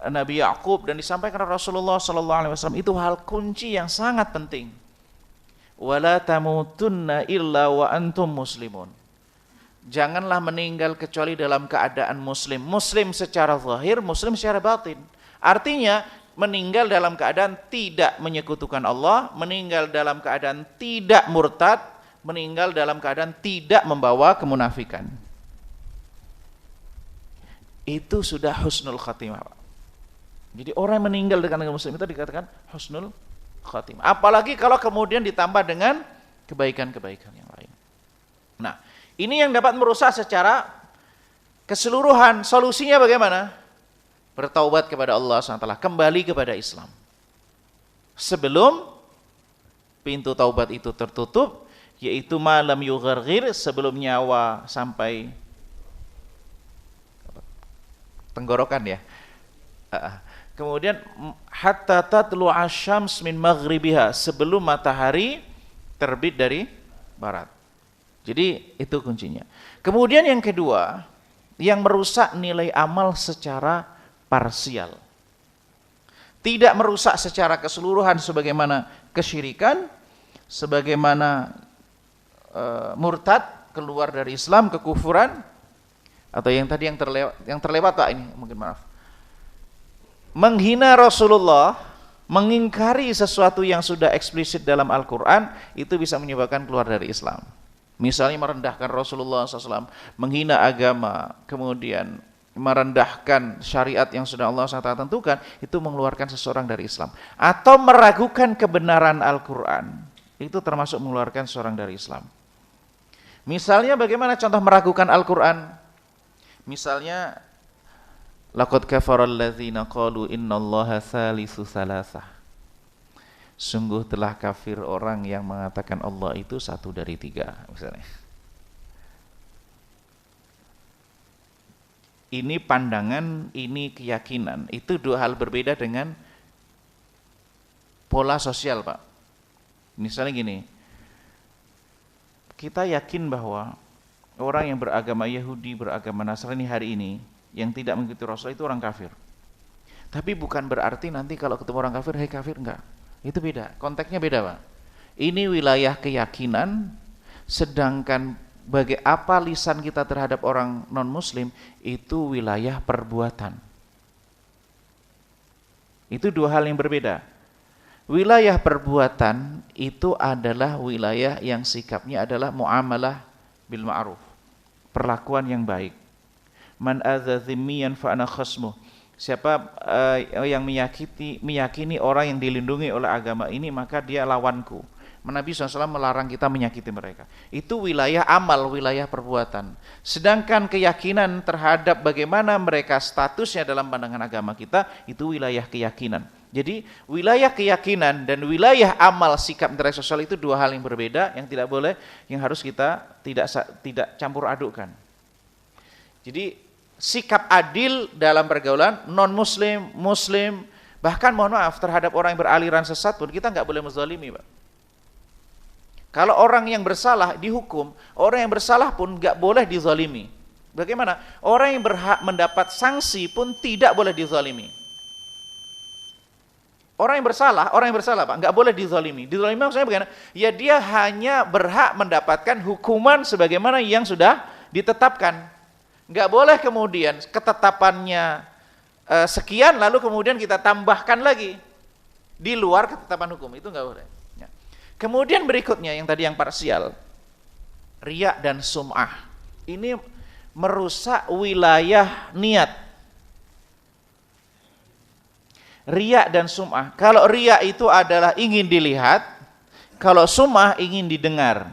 Nabi Yakub dan disampaikan oleh Rasulullah sallallahu alaihi wasallam itu hal kunci yang sangat penting. Wala tamutunna illa wa antum muslimun. Janganlah meninggal kecuali dalam keadaan muslim. Muslim secara zahir, muslim secara batin. Artinya meninggal dalam keadaan tidak menyekutukan Allah, meninggal dalam keadaan tidak murtad, meninggal dalam keadaan tidak membawa kemunafikan. Itu sudah husnul khatimah, Pak. Jadi orang yang meninggal dengan muslim itu dikatakan husnul khatimah. Apalagi kalau kemudian ditambah dengan kebaikan-kebaikan yang lain. Nah, ini yang dapat merusak secara keseluruhan. Solusinya bagaimana? Bertaubat kepada Allah SWT, kembali kepada Islam. Sebelum pintu taubat itu tertutup, yaitu malam yugharghir, sebelum nyawa sampai tenggorokan ya. Kemudian hatta tatlu asyams min maghribiha, sebelum matahari terbit dari barat. Jadi itu kuncinya. Kemudian yang kedua, yang merusak nilai amal secara parsial. Tidak merusak secara keseluruhan sebagaimana kesyirikan, sebagaimana murtad, keluar dari Islam, kekufuran, atau yang tadi yang terlewat Pak ini, mungkin maaf. Menghina Rasulullah, mengingkari sesuatu yang sudah eksplisit dalam Al-Qur'an, itu bisa menyebabkan keluar dari Islam. Misalnya merendahkan Rasulullah SAW, menghina agama, kemudian merendahkan syariat yang sudah Allah SWT tentukan, itu mengeluarkan seseorang dari Islam. Atau meragukan kebenaran Al-Quran, itu termasuk mengeluarkan seseorang dari Islam. Misalnya bagaimana contoh meragukan Al-Quran? Misalnya, laqad kafaral ladzina qalu innallaha thalithu thalathah. Sungguh telah kafir orang yang mengatakan Allah itu 1 dari 3 misalnya. Ini pandangan, ini keyakinan. Itu dua hal berbeda dengan pola sosial, Pak. Misalnya gini, kita yakin bahwa orang yang beragama Yahudi, beragama Nasrani hari ini, yang tidak mengikuti Rasul itu orang kafir. Tapi bukan berarti nanti kalau ketemu orang kafir, hei kafir, enggak. Itu beda, konteksnya beda Pak. Ini wilayah keyakinan, sedangkan bagi apa lisan kita terhadap orang non-muslim, itu wilayah perbuatan. Itu dua hal yang berbeda. Wilayah perbuatan itu adalah wilayah yang sikapnya adalah muamalah bil ma'ruf, perlakuan yang baik. Man adza dhimmiyan fa ana khasmuh. Siapa yang meyakini orang yang dilindungi oleh agama ini, maka dia lawanku. Nabi SAW melarang kita menyakiti mereka. Itu wilayah amal, wilayah perbuatan. Sedangkan keyakinan terhadap bagaimana mereka statusnya dalam pandangan agama kita, itu wilayah keyakinan. Jadi wilayah keyakinan dan wilayah amal sikap interaksi sosial itu dua hal yang berbeda, yang tidak boleh, yang harus kita tidak campur adukkan. Jadi sikap adil dalam pergaulan non-muslim, muslim, Bahkan mohon maaf, terhadap orang yang beraliran sesat pun kita nggak boleh menzalimi, Pak. Kalau orang yang bersalah dihukum, orang yang bersalah pun nggak boleh dizalimi. Bagaimana? Orang yang berhak mendapat sanksi pun tidak boleh dizalimi. Orang yang bersalah Pak, nggak boleh dizalimi. Dizalimi maksudnya bagaimana? Ya dia hanya berhak mendapatkan hukuman sebagaimana yang sudah ditetapkan. Nggak boleh kemudian ketetapannya sekian lalu kemudian kita tambahkan lagi di luar ketetapan hukum, itu nggak boleh. Ya. Kemudian berikutnya yang tadi yang parsial, riya dan sum'ah. Ini merusak wilayah niat. Riya dan sum'ah. Kalau riya itu adalah ingin dilihat, kalau sum'ah ingin didengar.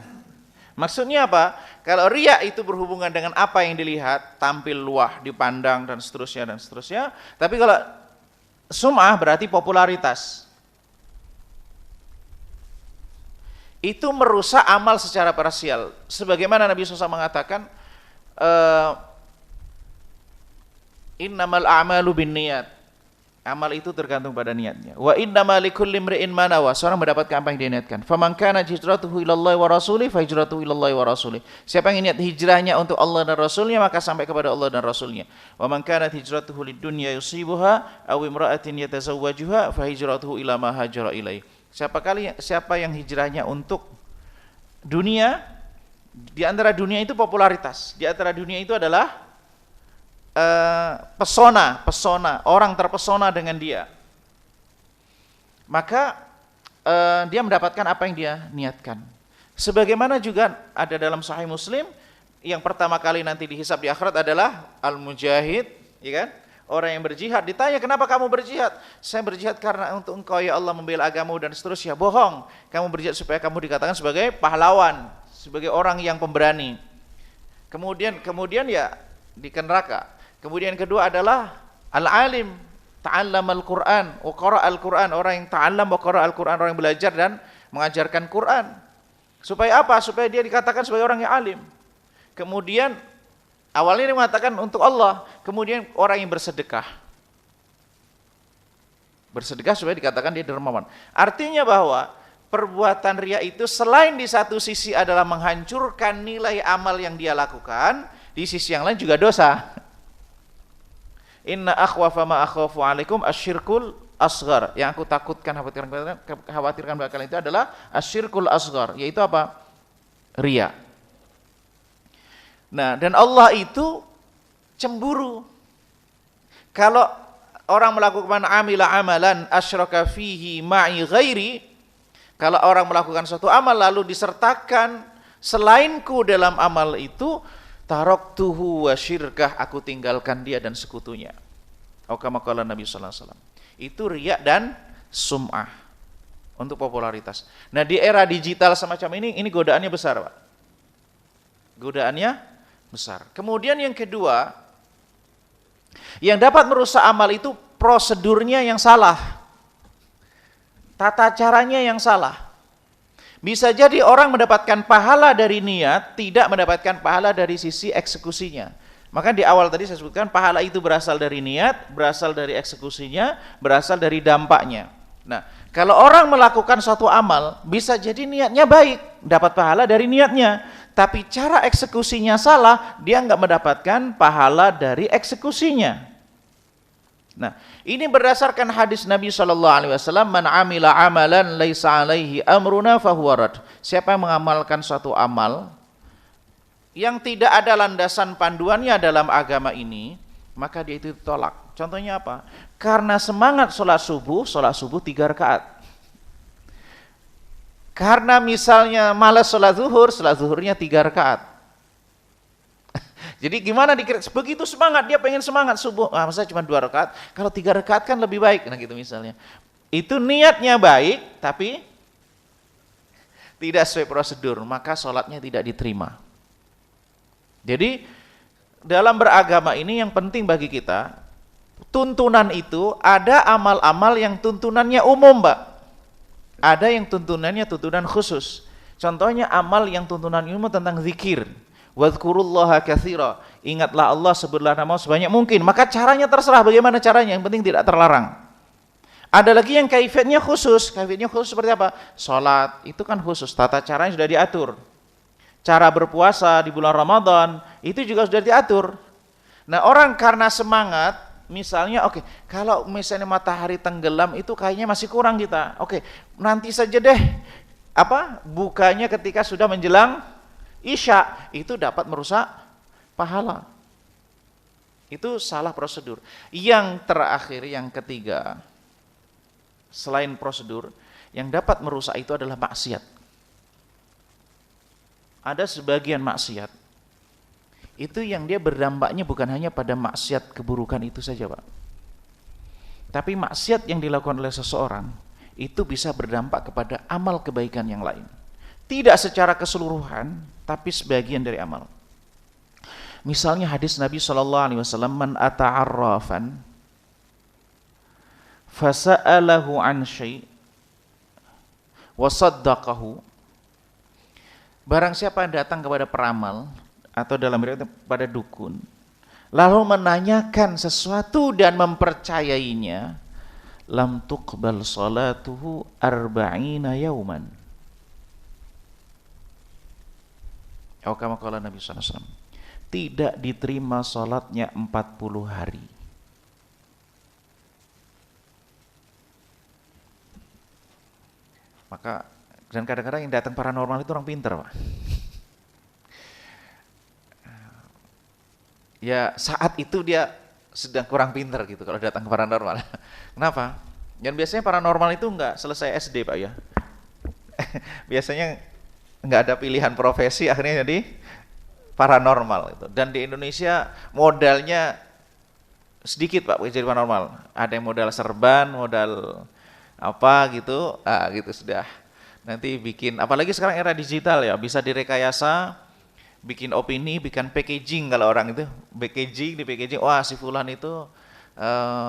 Maksudnya apa? Kalau riya itu berhubungan dengan apa yang dilihat, tampil luah, dipandang dan seterusnya dan seterusnya. Tapi kalau sum'ah berarti popularitas. Itu merusak amal secara parsial. Sebagaimana Nabi SAW mengatakan, innamal a'malu binniyat. Amal itu tergantung pada niatnya. Wa innamal likulli imri'in ma nawa. Seorang mendapatkan apa yang dia niatkan. Faman kana hijratuhu ilallahi wa rasulih fa hijratuhu ilallahi wa rasulih. Siapa yang niat hijrahnya untuk Allah dan Rasulnya, maka sampai kepada Allah dan Rasulnya. Wa man kana hijratuhu lidunya yusibuha aw imra'atin yatazawwajuha fa hijratuhu ila ma hajara ilaih. Siapa yang hijrahnya untuk dunia, di antara dunia itu popularitas. Di antara dunia itu adalah pesona, orang terpesona dengan dia, maka dia mendapatkan apa yang dia niatkan. Sebagaimana juga ada dalam Sahih Muslim, yang pertama kali nanti dihisab di akhirat adalah al-mujahid, ya kan? Orang yang berjihad. Ditanya, kenapa kamu berjihad? Saya berjihad karena untuk engkau ya Allah, membela agamamu dan seterusnya. Bohong, kamu berjihad supaya kamu dikatakan sebagai pahlawan, sebagai orang yang pemberani. Kemudian ya di neraka. Kemudian kedua adalah al-alim, ta'allama al-Qur'an wa qara'a al-Qur'an, orang yang ta'allam wa qara'a al-Qur'an, orang yang belajar dan mengajarkan Quran. Supaya apa? Supaya dia dikatakan sebagai orang yang alim. Kemudian awalnya dia mengatakan untuk Allah, kemudian orang yang bersedekah. Bersedekah supaya dikatakan dia dermawan. Artinya bahwa perbuatan riya itu selain di satu sisi adalah menghancurkan nilai amal yang dia lakukan, di sisi yang lain juga dosa. Inna akhwafa ma akhafu alaikum asyirkul asghar. Yang aku takutkan, khawatirkan pada kalian itu adalah asyirkul asghar, yaitu apa? Riya. Nah, dan Allah itu cemburu. Kalau orang melakukan amila amalan asyraka fihi ma'i ghairi, kalau orang melakukan suatu amal lalu disertakan selainku dalam amal itu, taraktuhu wa syirkah, aku tinggalkan dia dan sekutunya. Atau kama qala Nabi sallallahu alaihi wasallam. Itu riya dan sum'ah untuk popularitas. Nah, di era digital semacam ini godaannya besar, Pak. Godaannya besar. Kemudian yang kedua, yang dapat merusak amal itu prosedurnya yang salah. Tata caranya yang salah. Bisa jadi orang mendapatkan pahala dari niat, tidak mendapatkan pahala dari sisi eksekusinya. Maka di awal tadi saya sebutkan pahala itu berasal dari niat, berasal dari eksekusinya, berasal dari dampaknya. Nah, kalau orang melakukan suatu amal, bisa jadi niatnya baik, dapat pahala dari niatnya. Tapi cara eksekusinya salah, dia nggak mendapatkan pahala dari eksekusinya. Nah, ini berdasarkan hadis Nabi SAW, man amila amalan laisa alaihi amruna fahuwa rad. Siapa yang mengamalkan suatu amal yang tidak ada landasan panduannya dalam agama ini, maka dia itu ditolak. Contohnya apa? Karena semangat sholat subuh 3 rakaat. Karena misalnya malas sholat zuhurnya 3 rakaat. Jadi gimana begitu semangat, dia pengen semangat subuh, masa cuma 2 rakaat, kalau 3 rakaat kan lebih baik, nah gitu misalnya. Itu niatnya baik, tapi tidak sesuai prosedur, maka sholatnya tidak diterima. Jadi dalam beragama ini yang penting bagi kita, tuntunan itu ada amal-amal yang tuntunannya umum, Mbak. Ada yang tuntunannya tuntunan khusus. Contohnya amal yang tuntunan umum tentang zikir. Wadhkurullaha katsira. Ingatlah Allah, sebutlah nama sebanyak mungkin. Maka caranya terserah bagaimana caranya, yang penting tidak terlarang. Ada lagi yang kaifiatnya khusus. Kaifiatnya khusus seperti apa? Salat itu kan khusus, tata caranya sudah diatur. Cara berpuasa di bulan Ramadan itu juga sudah diatur. Nah, orang karena semangat, misalnya kalau misalnya matahari tenggelam itu kayaknya masih kurang kita. Nanti saja deh. Bukanya ketika sudah menjelang Isya, itu dapat merusak pahala. Itu salah prosedur. Yang terakhir, yang ketiga, selain prosedur, yang dapat merusak itu adalah maksiat. Ada sebagian maksiat itu yang dia berdampaknya bukan hanya pada maksiat keburukan itu saja, Pak. Tapi maksiat yang dilakukan oleh seseorang itu bisa berdampak kepada amal kebaikan yang lain. Tidak secara keseluruhan, tapi sebagian dari amal. Misalnya hadis Nabi SAW, man ata'arrafan fasa'alahu an syai' wasaddaqahu. Barang siapa yang datang kepada peramal atau dalam riwayat pada dukun, lalu menanyakan sesuatu dan mempercayainya, lam tuqbal salatuhu arba'ina yauman. Atau kama qala Nabi SAW, tidak diterima salatnya 40 hari. Maka, dan kadang-kadang yang datang paranormal itu orang pintar, Pak. Ya saat itu dia sedang kurang pintar gitu kalau datang ke paranormal. Kenapa? Dan biasanya paranormal itu enggak selesai SD, Pak, ya. Biasanya enggak ada pilihan profesi, akhirnya jadi paranormal itu. Dan di Indonesia modalnya sedikit, Pak, jadi paranormal. Ada yang modal serban, modal apa gitu, gitu sudah. Nanti bikin, apalagi sekarang era digital ya, bisa direkayasa, bikin opini, bikin packaging kalau orang itu, di packaging, wah si fulan itu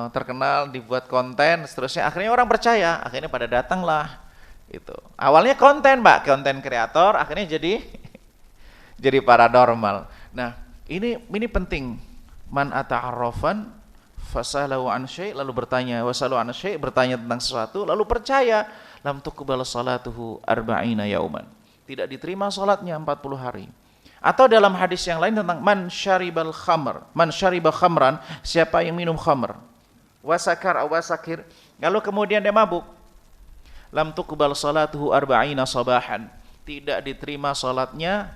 terkenal, dibuat konten, seterusnya, akhirnya orang percaya, akhirnya pada datang lah. Itu. Awalnya konten, Pak, konten kreator, akhirnya jadi paranormal. Nah, ini penting. Man ata'arrafan fasalahu an syai', lalu bertanya, wasalu an syai', bertanya tentang sesuatu, lalu percaya, lam tuqbal salatuhu arba'ina yauman. Tidak diterima salatnya 40 hari. Atau dalam hadis yang lain tentang man syariba khamran, siapa yang minum khamr, wasakir, lalu kemudian dia mabuk, lam tuqbal salatuhu arba'ina sabahan. Tidak diterima salatnya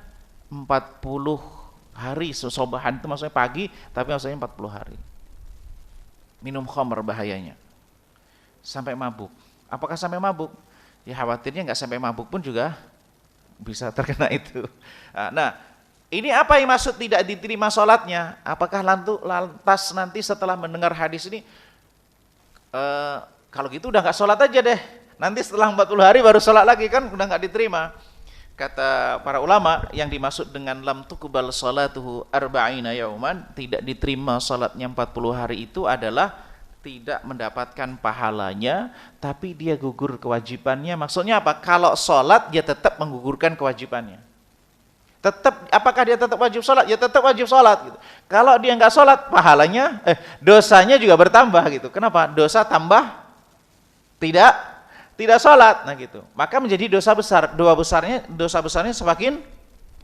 40 hari. Sabahan itu maksudnya pagi, tapi maksudnya 40 hari. Minum khamr bahayanya. Sampai mabuk. Apakah sampai mabuk? Ya khawatirnya enggak sampai mabuk pun juga bisa terkena itu. Nah, ini apa yang maksud tidak diterima sholatnya? Apakah lantas nanti setelah mendengar hadis ini, kalau gitu udah nggak sholat aja deh. Nanti setelah 40 hari baru sholat lagi, kan udah nggak diterima. Kata para ulama, yang dimaksud dengan lam tuqbal salatuhu arba'ina yauman, tidak diterima sholatnya 40 hari itu adalah tidak mendapatkan pahalanya, tapi dia gugur kewajibannya. Maksudnya apa? Kalau sholat, dia tetap menggugurkan kewajibannya. Tetap, apakah dia tetap wajib sholat? Ya tetap wajib sholat gitu. Kalau dia nggak sholat, pahalanya, dosanya juga bertambah gitu. Kenapa? Dosa tambah tidak sholat, nah gitu. Maka menjadi dosa besar. Dosa besarnya semakin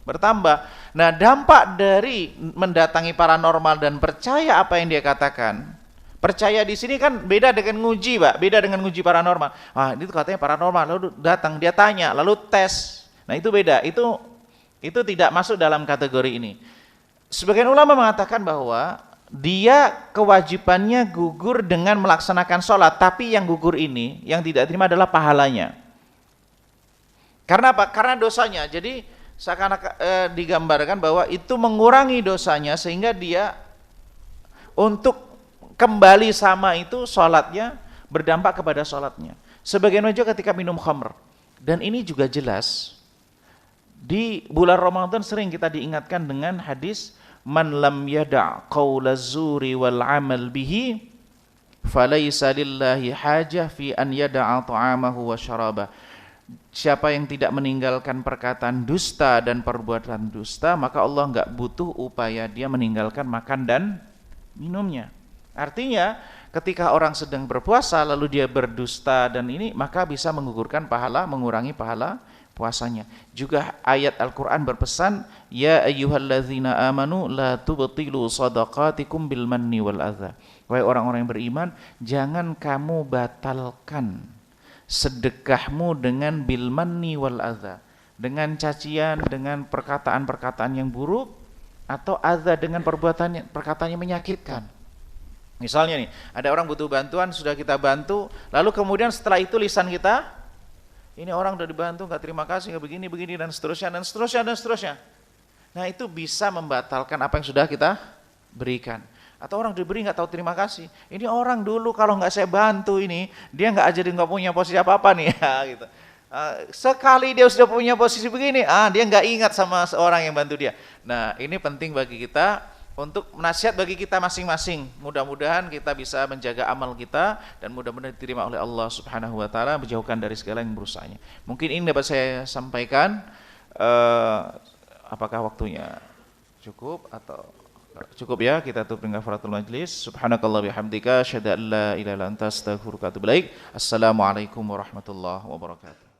bertambah. Nah, dampak dari mendatangi paranormal dan percaya apa yang dia katakan. Percaya di sini kan beda dengan nguji, Pak. Beda dengan nguji paranormal. Itu katanya paranormal, lalu datang, dia tanya, lalu tes. Nah, itu beda. Itu tidak masuk dalam kategori ini. Sebagian ulama mengatakan bahwa dia kewajibannya gugur dengan melaksanakan sholat, tapi yang gugur ini, yang tidak terima adalah pahalanya. Karena apa? Karena dosanya. Jadi seakan-akan digambarkan bahwa itu mengurangi dosanya sehingga dia untuk kembali sama itu sholatnya berdampak kepada sholatnya. Sebagian juga ketika minum khamr. Dan ini juga jelas di bulan Ramadan sering kita diingatkan dengan hadis man lam yada' qawla zuri wal amal bihi falaysa lillahi hajah fi an yada'a ta'amahu wa syarabah. Siapa yang tidak meninggalkan perkataan dusta dan perbuatan dusta, maka Allah enggak butuh upaya dia meninggalkan makan dan minumnya. Artinya Ketika orang sedang berpuasa lalu dia berdusta dan ini, maka bisa mengurangi pahala puasanya. Juga ayat Al-Qur'an berpesan, ya ayyuhalladzina amanu la tubtilu shadaqatikum bil manni wal adza. Wahai orang-orang yang beriman, jangan kamu batalkan sedekahmu dengan bil manni wal adza, dengan cacian, dengan perkataan-perkataan yang buruk, atau adza dengan perkataan yang menyakitkan. Misalnya nih, ada orang butuh bantuan, sudah kita bantu, lalu kemudian setelah itu lisan kita, ini orang udah dibantu, nggak terima kasih, nggak begini, dan seterusnya. Nah itu bisa membatalkan apa yang sudah kita berikan. Atau orang diberi nggak tahu terima kasih. Ini orang dulu kalau nggak saya bantu ini, dia nggak punya posisi apa-apa nih, gitu. Sekali dia sudah punya posisi begini, dia nggak ingat sama seorang yang bantu dia. Nah ini penting bagi kita, untuk nasihat bagi kita masing-masing. Mudah-mudahan kita bisa menjaga amal kita dan mudah-mudahan diterima oleh Allah Subhanahu wa taala, menjauhkan dari segala yang merusaknya. Mungkin ini dapat saya sampaikan. Apakah waktunya cukup atau cukup ya? Kita tutup dengan kafaratul majlis. Subhanakallah bihamdika asyhadu an la ilaha illa anta astaghfiruka wa atubu ilaik. Assalamualaikum warahmatullahi wabarakatuh.